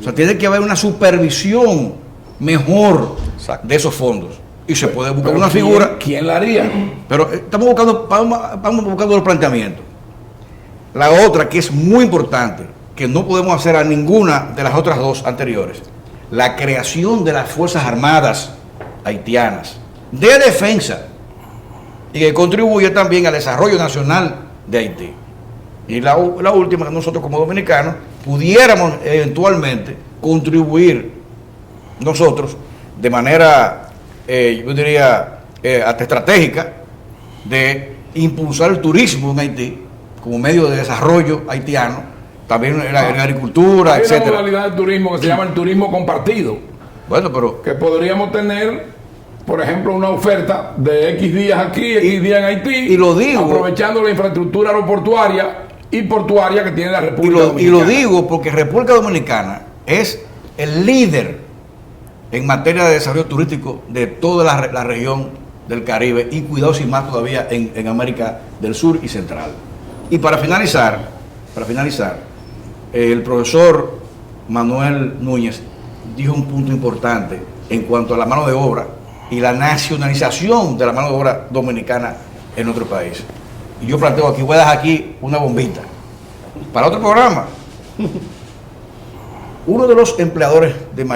O sea, tiene que haber una supervisión mejor de esos fondos. Y se puede buscar una figura. ¿Quién la haría? Pero vamos buscando los planteamientos. La otra que es muy importante, que no podemos hacer a ninguna de las otras 2 anteriores, la creación de las Fuerzas Armadas haitianas de defensa y que contribuye también al desarrollo nacional de Haití. Y la última, que nosotros como dominicanos pudiéramos eventualmente contribuir nosotros de manera, yo diría, hasta estratégica, de impulsar el turismo en Haití como medio de desarrollo haitiano, también en la agricultura, Hay una etcétera. modalidad de turismo que se llama el turismo compartido, Bueno, pero que podríamos tener, por ejemplo, una oferta de X días aquí, X días en Haití, y lo digo, aprovechando la infraestructura aeroportuaria y portuaria que tiene la y República lo Dominicana. digo porque República Dominicana es el líder en materia de desarrollo turístico de toda la región del Caribe y cuidado sin más todavía en América del Sur y Central. Y para finalizar, el profesor Manuel Núñez dijo un punto importante en cuanto a la mano de obra y la nacionalización de la mano de obra dominicana en nuestro país. Y yo planteo aquí, voy a dejar aquí una bombita para otro programa. Uno de los empleadores el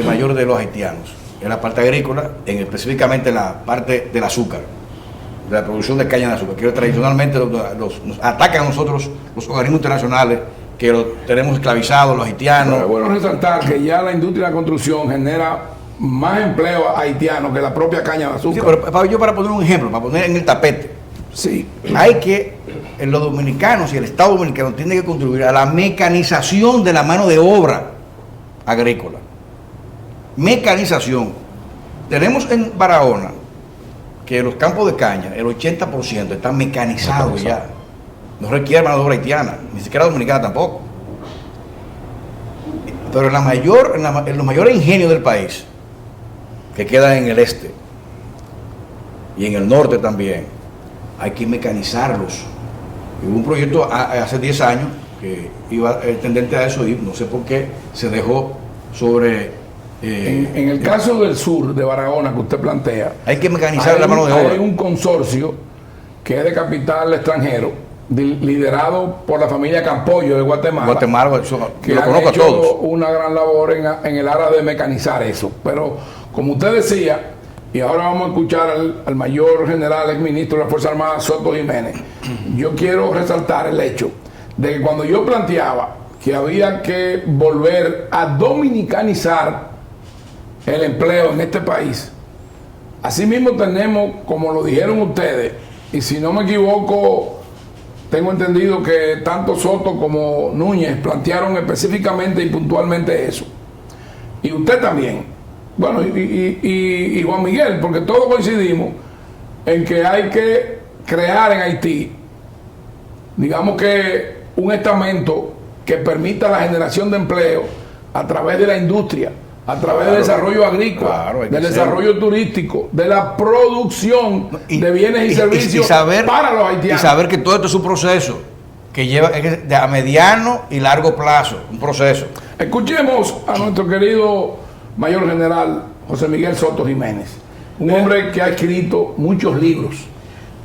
mayor de los haitianos, en la parte agrícola, específicamente en la parte del azúcar, de la producción de caña de azúcar, que tradicionalmente nos atacan a nosotros los organismos internacionales, que los tenemos esclavizados, los haitianos. Pero es bueno resaltar que ya la industria de la construcción genera más empleo haitiano que la propia caña de azúcar. Sí, pero para poner un ejemplo, para poner en el tapete, Sí. hay que, los dominicanos y el Estado dominicano tienen que contribuir a la mecanización de la mano de obra agrícola. Mecanización. Tenemos en Barahona que los campos de caña, el 80% están mecanizados ya. No requiere mano de obra haitiana, ni siquiera dominicana tampoco. Pero en los mayores ingenios del país, que quedan en el este y en el norte también, hay que mecanizarlos. Hubo un proyecto hace 10 años que iba tendente a eso y no sé por qué se dejó sobre... En el caso del sur de Barahona que usted plantea, hay que mecanizar la mano de obra. Hay un consorcio que es de capital extranjero, liderado por la familia Campoyo de Guatemala, que que lo han conozco a hecho todos. una gran labor en el área de mecanizar eso. Pero como usted decía, y ahora vamos a escuchar al mayor general, exministro de la Fuerza Armada, Soto Jiménez, yo quiero resaltar el hecho de que cuando yo planteaba que había que volver a dominicanizar el empleo en este país, asimismo tenemos, como lo dijeron ustedes, y si no me equivoco, tengo entendido que tanto Soto como Núñez plantearon específicamente y puntualmente eso. Y usted también. Bueno, y Juan Miguel, porque todos coincidimos en que hay que crear en Haití, digamos que un estamento que permita la generación de empleo a través de la industria, a través del desarrollo agrícola, del desarrollo turístico, de la producción de bienes y servicios para los haitianos. Y saber que todo esto es un proceso que lleva a mediano y largo plazo, un proceso. Escuchemos a nuestro querido Mayor General José Miguel Soto Jiménez, un hombre que ha escrito muchos libros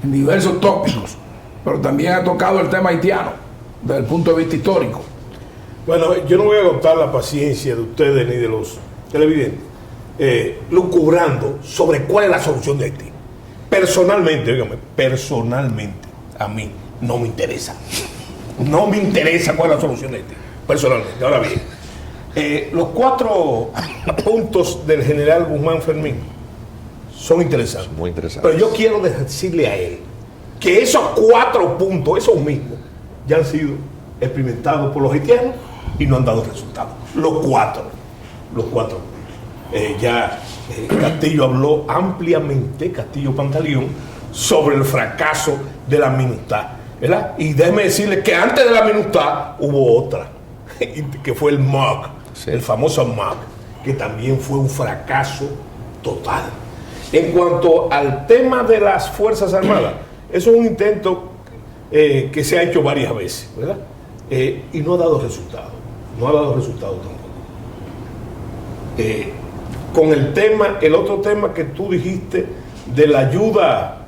en diversos tópicos, pero también ha tocado el tema haitiano desde el punto de vista histórico. Bueno, yo no voy a agotar la paciencia de ustedes ni de los televidentes lucubrando sobre cuál es la solución de Haití. Personalmente, dígame, personalmente, a mí no me interesa. No me interesa cuál es la solución de Haití, personalmente. Ahora bien, los 4 puntos del general Guzmán Fermín son interesantes. Muy interesantes. Pero yo quiero decirle a él que esos 4 puntos, esos mismos, ya han sido experimentados por los haitianos y no han dado resultados. Los 4. Castillo habló ampliamente, Castillo Pantaleón, sobre el fracaso de la MINUSTAH, ¿verdad? Y déjeme decirle que antes de la MINUSTAH hubo otra, que fue el MAC, el famoso MAC, que también fue un fracaso total. En cuanto al tema de las Fuerzas Armadas, eso es un intento que se ha hecho varias veces, ¿verdad? Y no ha dado resultado. No ha dado resultado tampoco. Con el otro tema que tú dijiste de la ayuda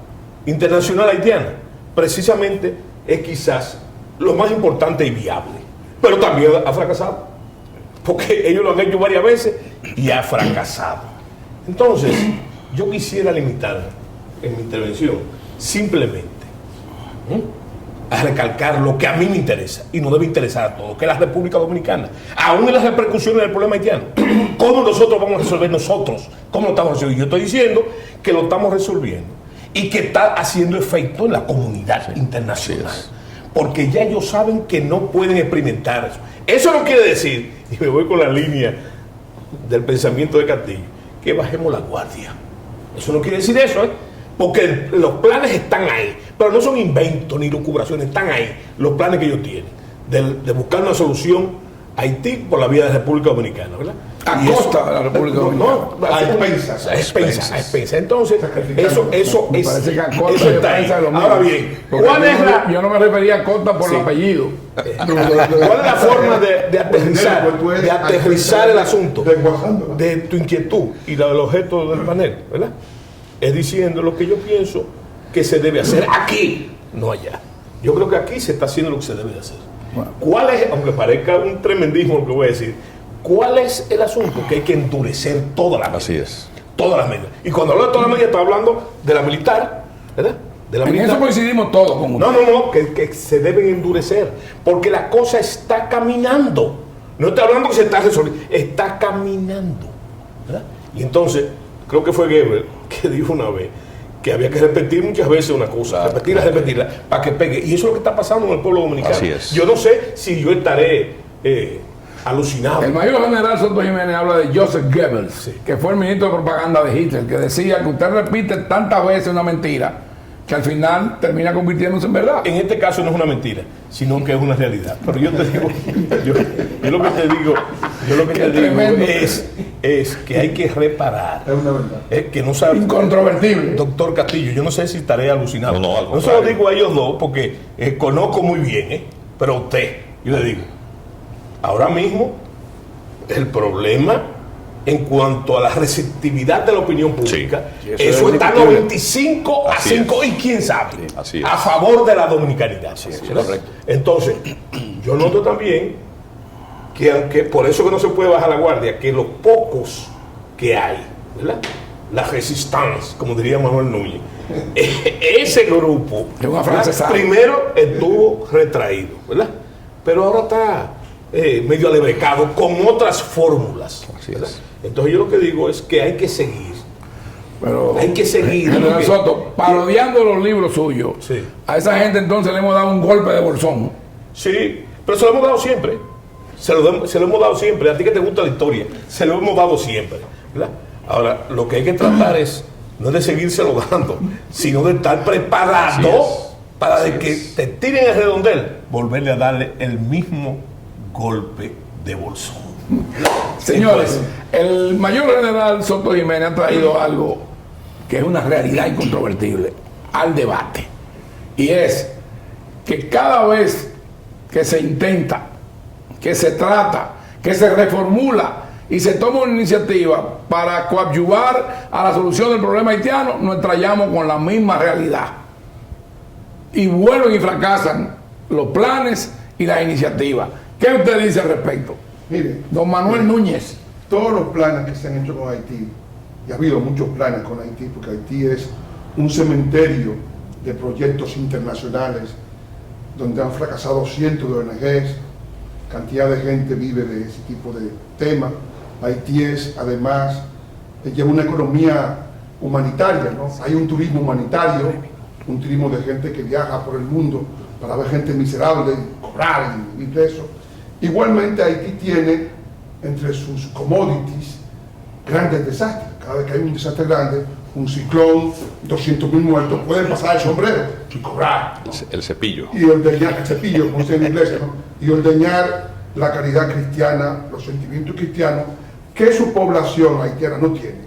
internacional haitiana, precisamente es quizás lo más importante y viable, pero también ha fracasado, porque ellos lo han hecho varias veces y ha fracasado. Entonces, yo quisiera limitar en mi intervención simplemente a recalcar lo que a mí me interesa y no debe interesar a todos, que es la República Dominicana, aún en las repercusiones del problema haitiano. ¿Cómo nosotros vamos a resolver nosotros? ¿Cómo lo estamos resolviendo? Yo estoy diciendo que lo estamos resolviendo y que está haciendo efecto en la comunidad internacional, porque ya ellos saben que no pueden experimentar eso. Eso no quiere decir, y me voy con la línea del pensamiento de Castillo, que bajemos la guardia. Eso no quiere decir eso, porque los planes están ahí, pero no son inventos ni lucubraciones, están ahí los planes que ellos tienen de buscar una solución a Haití por la vía de la República Dominicana, ¿verdad? A costa de la República Dominicana. A expensas. Entonces, eso me es. parece que a costa eso y está expensa ahí. es lo mismo. Ahora bien, ¿cuál es yo no me refería a costa por el apellido. ¿Cuál es la forma de aterrizar el asunto de tu inquietud y la del objeto del panel, ¿verdad? Es diciendo lo que yo pienso que se debe hacer aquí, no allá. Yo creo que aquí se está haciendo lo que se debe hacer. Bueno. ¿Cuál es, aunque parezca un tremendismo lo que voy a decir, cuál es el asunto? Que hay que endurecer todas las medidas. Así es. Todas las medidas. Y cuando hablo de todas las medidas, está hablando de la militar, ¿verdad? De la militar. En eso coincidimos todos con usted. No, que se deben endurecer, porque la cosa está caminando. No estoy hablando que se está resolviendo, está caminando, ¿verdad? Y entonces, creo que fue Goebbels que dijo una vez que había que repetir muchas veces una cosa, repetirla, para que pegue. Y eso es lo que está pasando en el pueblo dominicano. Así es. Yo no sé si yo estaré alucinado. El mayor general Soto Jiménez habla de Joseph Goebbels, que fue el ministro de propaganda de Hitler, que decía que usted repite tantas veces una mentira que al final termina convirtiéndose en verdad. En este caso no es una mentira, sino que es una realidad. Pero yo te digo, yo lo que te digo es que hay que reparar. Es una verdad. Que no sabe, incontrovertible. Doctor Castillo, yo no sé si estaré alucinado. No se lo digo a ellos dos porque conozco muy bien, pero a usted, yo le digo, ahora mismo el problema en cuanto a la receptividad de la opinión pública, sí, eso está 95 a 5 y quién sabe, a favor de la dominicanidad. Correcto. Entonces, yo noto también que aunque por eso que no se puede bajar la guardia, que los pocos que hay, ¿verdad? La resistance, como diría Manuel Núñez, ese grupo primero estuvo retraído, ¿verdad? Pero ahora está medio alebrecado con otras fórmulas. Entonces yo lo que digo es que hay que seguir Pero hay que seguir. General Soto, parodiando los libros suyos, Sí. a esa gente entonces le hemos dado un golpe de bolsón. Sí, pero se lo hemos dado siempre. Se lo hemos dado siempre. A ti que te gusta la historia, se lo hemos dado siempre, ¿verdad? Ahora, lo que hay que tratar es no de seguírselo dando, sino de estar preparado para de que te tiren el redondel, volverle a darle el mismo golpe de bolsón. Señores, el mayor general Soto Jiménez ha traído algo que es una realidad incontrovertible al debate. Y es que cada vez que se intenta, que se trata, que se reformula y se toma una iniciativa para coadyuvar a la solución del problema haitiano, nos estrellamos con la misma realidad. Y vuelven y fracasan los planes y las iniciativas. ¿Qué usted dice al respecto? Mire, Don Manuel Núñez. todos los planes que se han hecho con Haití, y ha habido muchos planes con Haití, porque Haití es un cementerio de proyectos internacionales donde han fracasado cientos de ONGs, cantidad de gente vive de ese tipo de temas. Haití es, además, lleva una economía humanitaria, ¿no? Hay un turismo humanitario, un turismo de gente que viaja por el mundo para ver gente miserable, cobrar y vivir de eso. Igualmente Haití tiene entre sus commodities grandes desastres. Cada vez que hay un desastre grande, un ciclón, 200.000 muertos, pueden pasar el sombrero y cobrar, ¿no? El cepillo. Y ordeñar el cepillo, como dice en inglés, ¿no? Y ordeñar la caridad cristiana, los sentimientos cristianos que su población haitiana no tiene,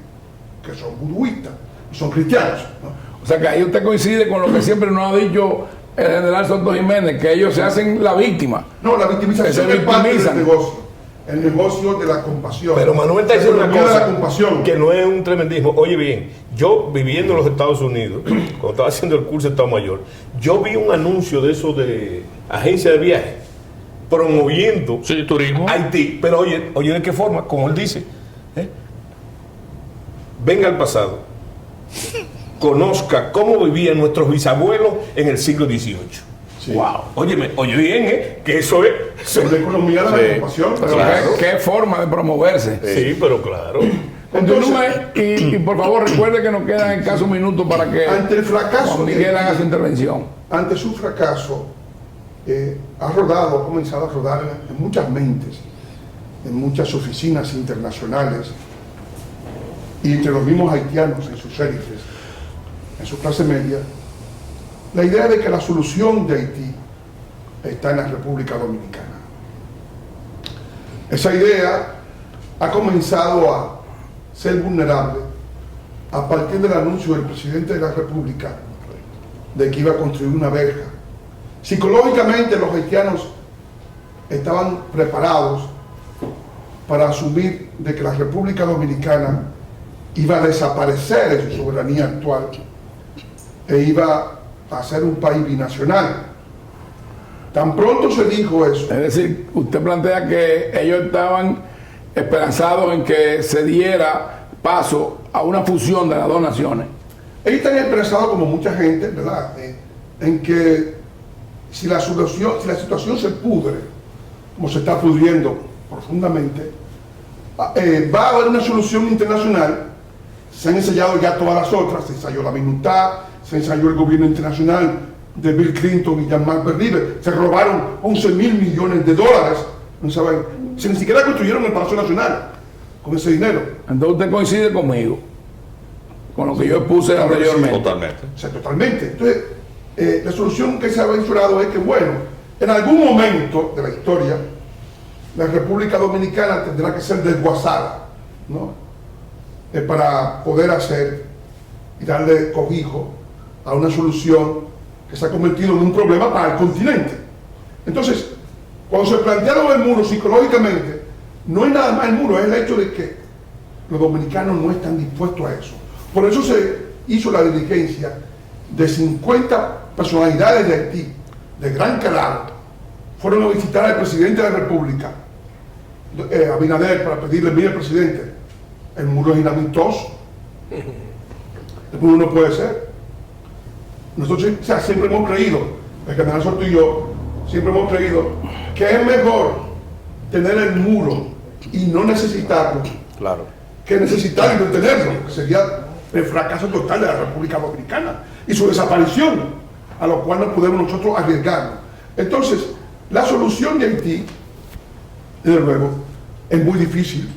que son budistas y son cristianos, ¿no? O sea que ahí usted coincide con lo que siempre nos ha dicho el general Soto Jiménez, que ellos se hacen la víctima. No, la victimización Se es parte del victimizan. negocio, el negocio de la compasión. Pero Manuel está diciendo La una economía de cosa la compasión. que no es un tremendismo. Oye bien, yo viviendo en los Estados Unidos, cuando estaba haciendo el curso de Estado Mayor, yo vi un anuncio de eso de agencia de viajes promoviendo Sí, turismo. Haití, pero oye de qué forma, como él dice, venga al pasado, conozca cómo vivían nuestros bisabuelos en el siglo XVIII. Sí. Wow. Oye bien, que eso es. Es la economía de la compasión. Pero Claro. qué forma de promoverse. Sí, pero claro. Continúe y por favor recuerde que nos quedan escasos minutos para que Ante el fracaso Juan de Miguel Haití, haga su intervención. ante su fracaso, ha comenzado a rodar en muchas mentes, en muchas oficinas internacionales y entre los mismos haitianos en sus élites, en su clase media, la idea de que la solución de Haití está en la República Dominicana. Esa idea ha comenzado a ser vulnerable a partir del anuncio del presidente de la República de que iba a construir una verja. Psicológicamente los haitianos estaban preparados para asumir de que la República Dominicana iba a desaparecer de su soberanía actual e iba a ser un país binacional. Tan pronto se dijo eso, Es decir, usted plantea que ellos estaban esperanzados en que se diera paso a una fusión de las dos naciones. ellos están expresados como mucha gente, ¿verdad? En que si la situación se pudre, como se está pudriendo profundamente, va a haber una solución internacional. Se han ensayado ya todas las otras, se ensayó la MINUSTAH, se ensayó el gobierno internacional de Bill Clinton y Jean-Marc Berribe, se robaron 11.000 millones de dólares, no saben, si ni siquiera construyeron el Palacio Nacional con ese dinero. Entonces usted coincide conmigo, con lo que yo expuse anteriormente. Totalmente. O sea, totalmente. Entonces, la solución que se ha mencionado es que, bueno, en algún momento de la historia, la República Dominicana tendrá que ser desguazada, ¿no? Para poder hacer y darle cobijo a una solución que se ha convertido en un problema para el continente. Entonces, cuando se plantearon el muro psicológicamente, no es nada más el muro, es el hecho de que los dominicanos no están dispuestos a eso. Por eso se hizo la diligencia de 50 personalidades de Haití, de gran calado, fueron a visitar al presidente de la República, Abinader, para pedirle: mire, presidente, el muro es inamistoso, el muro no puede ser. Nosotros, o sea, siempre hemos creído, el general Soto y yo, siempre hemos creído que es mejor tener el muro y no necesitarlo, Claro. que necesitar y no tenerlo, que sería el fracaso total de la República Dominicana y su desaparición, a lo cual no podemos nosotros arriesgarnos. Entonces, la solución de Haití, desde luego, es muy difícil.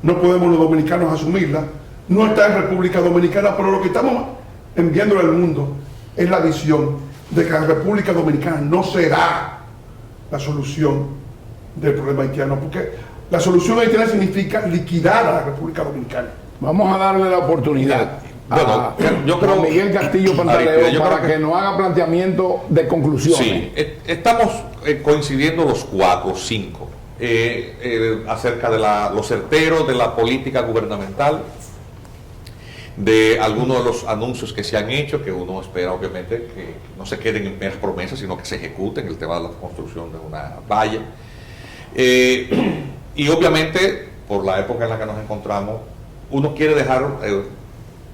No podemos los dominicanos asumirla. No está en República Dominicana, pero lo que estamos enviándole al mundo es la visión de que la República Dominicana no será la solución del problema haitiano, porque la solución haitiana significa liquidar a la República Dominicana. Vamos a darle la oportunidad Bueno, yo creo, a Miguel Castillo Pantaleón yo para creo que nos haga planteamiento de conclusiones. Sí, estamos coincidiendo los 4 o 5 acerca de lo certero de la política gubernamental, de algunos de los anuncios que se han hecho, que uno espera obviamente que no se queden en meras promesas, sino que se ejecuten, el tema de la construcción de una valla. Y obviamente, por la época en la que nos encontramos, uno quiere dejar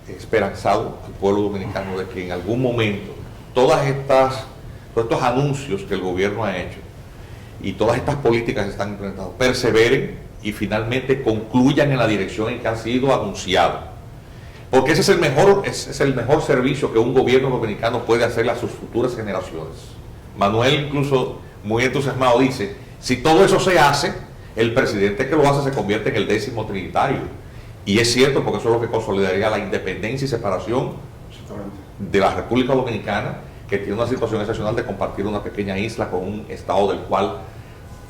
esperanzado al pueblo dominicano de que en algún momento todos estos anuncios que el gobierno ha hecho y todas estas políticas que están implementando perseveren y finalmente concluyan en la dirección en que han sido anunciados. Porque ese es el mejor servicio que un gobierno dominicano puede hacerle a sus futuras generaciones. Manuel incluso muy entusiasmado dice, si todo eso se hace, el presidente que lo hace se convierte en el 10º trinitario. Y es cierto, porque eso es lo que consolidaría la independencia y separación de la República Dominicana, que tiene una situación excepcional de compartir una pequeña isla con un estado del cual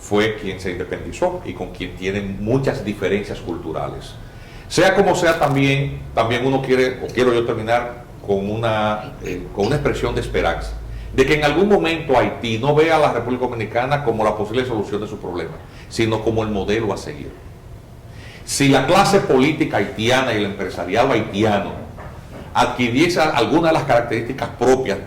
fue quien se independizó y con quien tiene muchas diferencias culturales. Sea como sea, también uno quiero yo terminar con una expresión de esperanza, de que en algún momento Haití no vea a la República Dominicana como la posible solución de su problema, sino como el modelo a seguir. Si la clase política haitiana y el empresariado haitiano adquiriese alguna de las características propias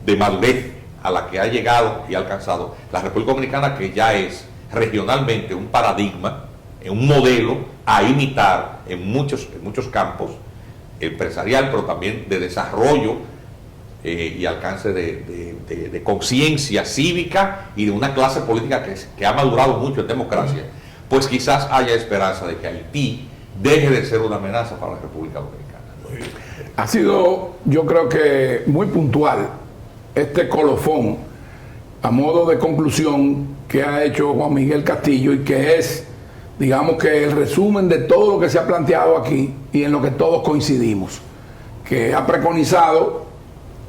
de madurez a la que ha llegado y alcanzado la República Dominicana, que ya es regionalmente un paradigma, un modelo a imitar en muchos campos, empresarial, pero también de desarrollo y alcance de conciencia cívica y de una clase política que ha madurado mucho en democracia, pues quizás haya esperanza de que Haití deje de ser una amenaza para la República Dominicana. Ha sido, yo creo que muy puntual este colofón a modo de conclusión que ha hecho Juan Miguel Castillo, y que es, digamos, que el resumen de todo lo que se ha planteado aquí y en lo que todos coincidimos, que ha preconizado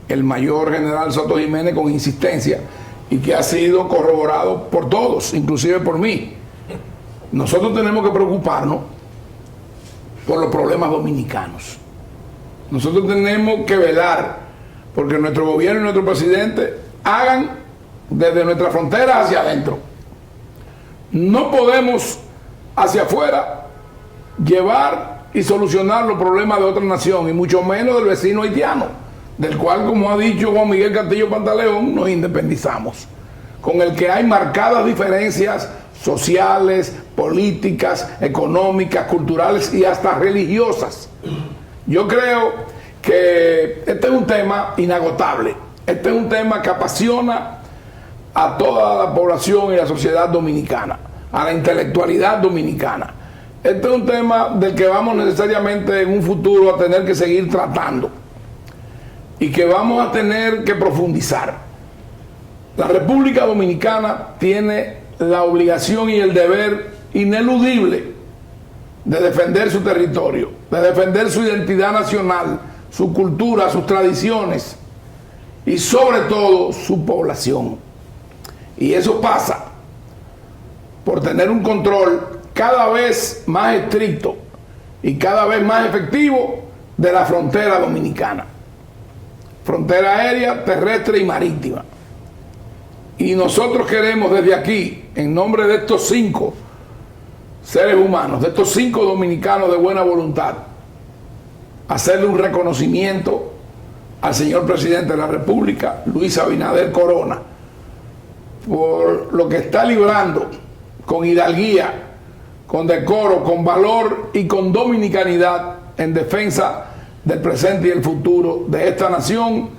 el mayor general Soto Jiménez con insistencia y que ha sido corroborado por todos, inclusive por mí. Nosotros tenemos que preocuparnos por los problemas dominicanos. Nosotros tenemos que velar porque nuestro gobierno y nuestro presidente hagan desde nuestra frontera hacia adentro. No podemos hacia afuera llevar y solucionar los problemas de otra nación, y mucho menos del vecino haitiano, del cual, como ha dicho Juan Miguel Castillo Pantaleón, nos independizamos, con el que hay marcadas diferencias sociales, políticas, económicas, culturales y hasta religiosas. Yo creo que este es un tema inagotable, este es un tema que apasiona a toda la población y la sociedad dominicana, a la intelectualidad dominicana. Este es un tema del que vamos necesariamente en un futuro a tener que seguir tratando y que vamos a tener que profundizar. La República Dominicana tiene la obligación y el deber ineludible de defender su territorio, de defender su identidad nacional, su cultura, sus tradiciones y sobre todo su población. Y eso pasa por tener un control cada vez más estricto y cada vez más efectivo de la frontera dominicana. Frontera aérea, terrestre y marítima. Y nosotros queremos desde aquí, en nombre de estos 5 seres humanos, de estos 5 dominicanos de buena voluntad, hacerle un reconocimiento al señor presidente de la República, Luis Abinader Corona, por lo que está librando con hidalguía, con decoro, con valor y con dominicanidad en defensa del presente y el futuro de esta nación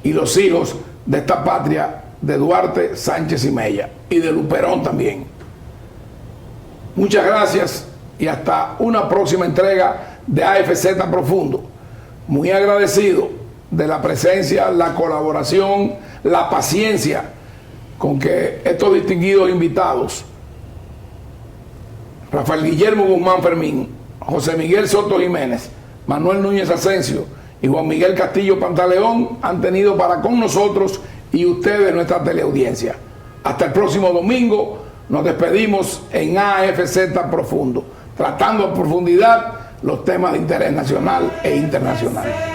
y los hijos de esta patria de Duarte, Sánchez y Mella, y de Luperón también. Muchas gracias y hasta una próxima entrega de AFZ Profundo. muy agradecido de la presencia, la colaboración, la paciencia con que estos distinguidos invitados, Rafael Guillermo Guzmán Fermín, José Miguel Soto Jiménez, Manuel Núñez Asensio y Juan Miguel Castillo Pantaleón, han tenido para con nosotros y ustedes nuestra teleaudiencia. Hasta el próximo domingo nos despedimos en AFZ Profundo, tratando a profundidad los temas de interés nacional e internacional.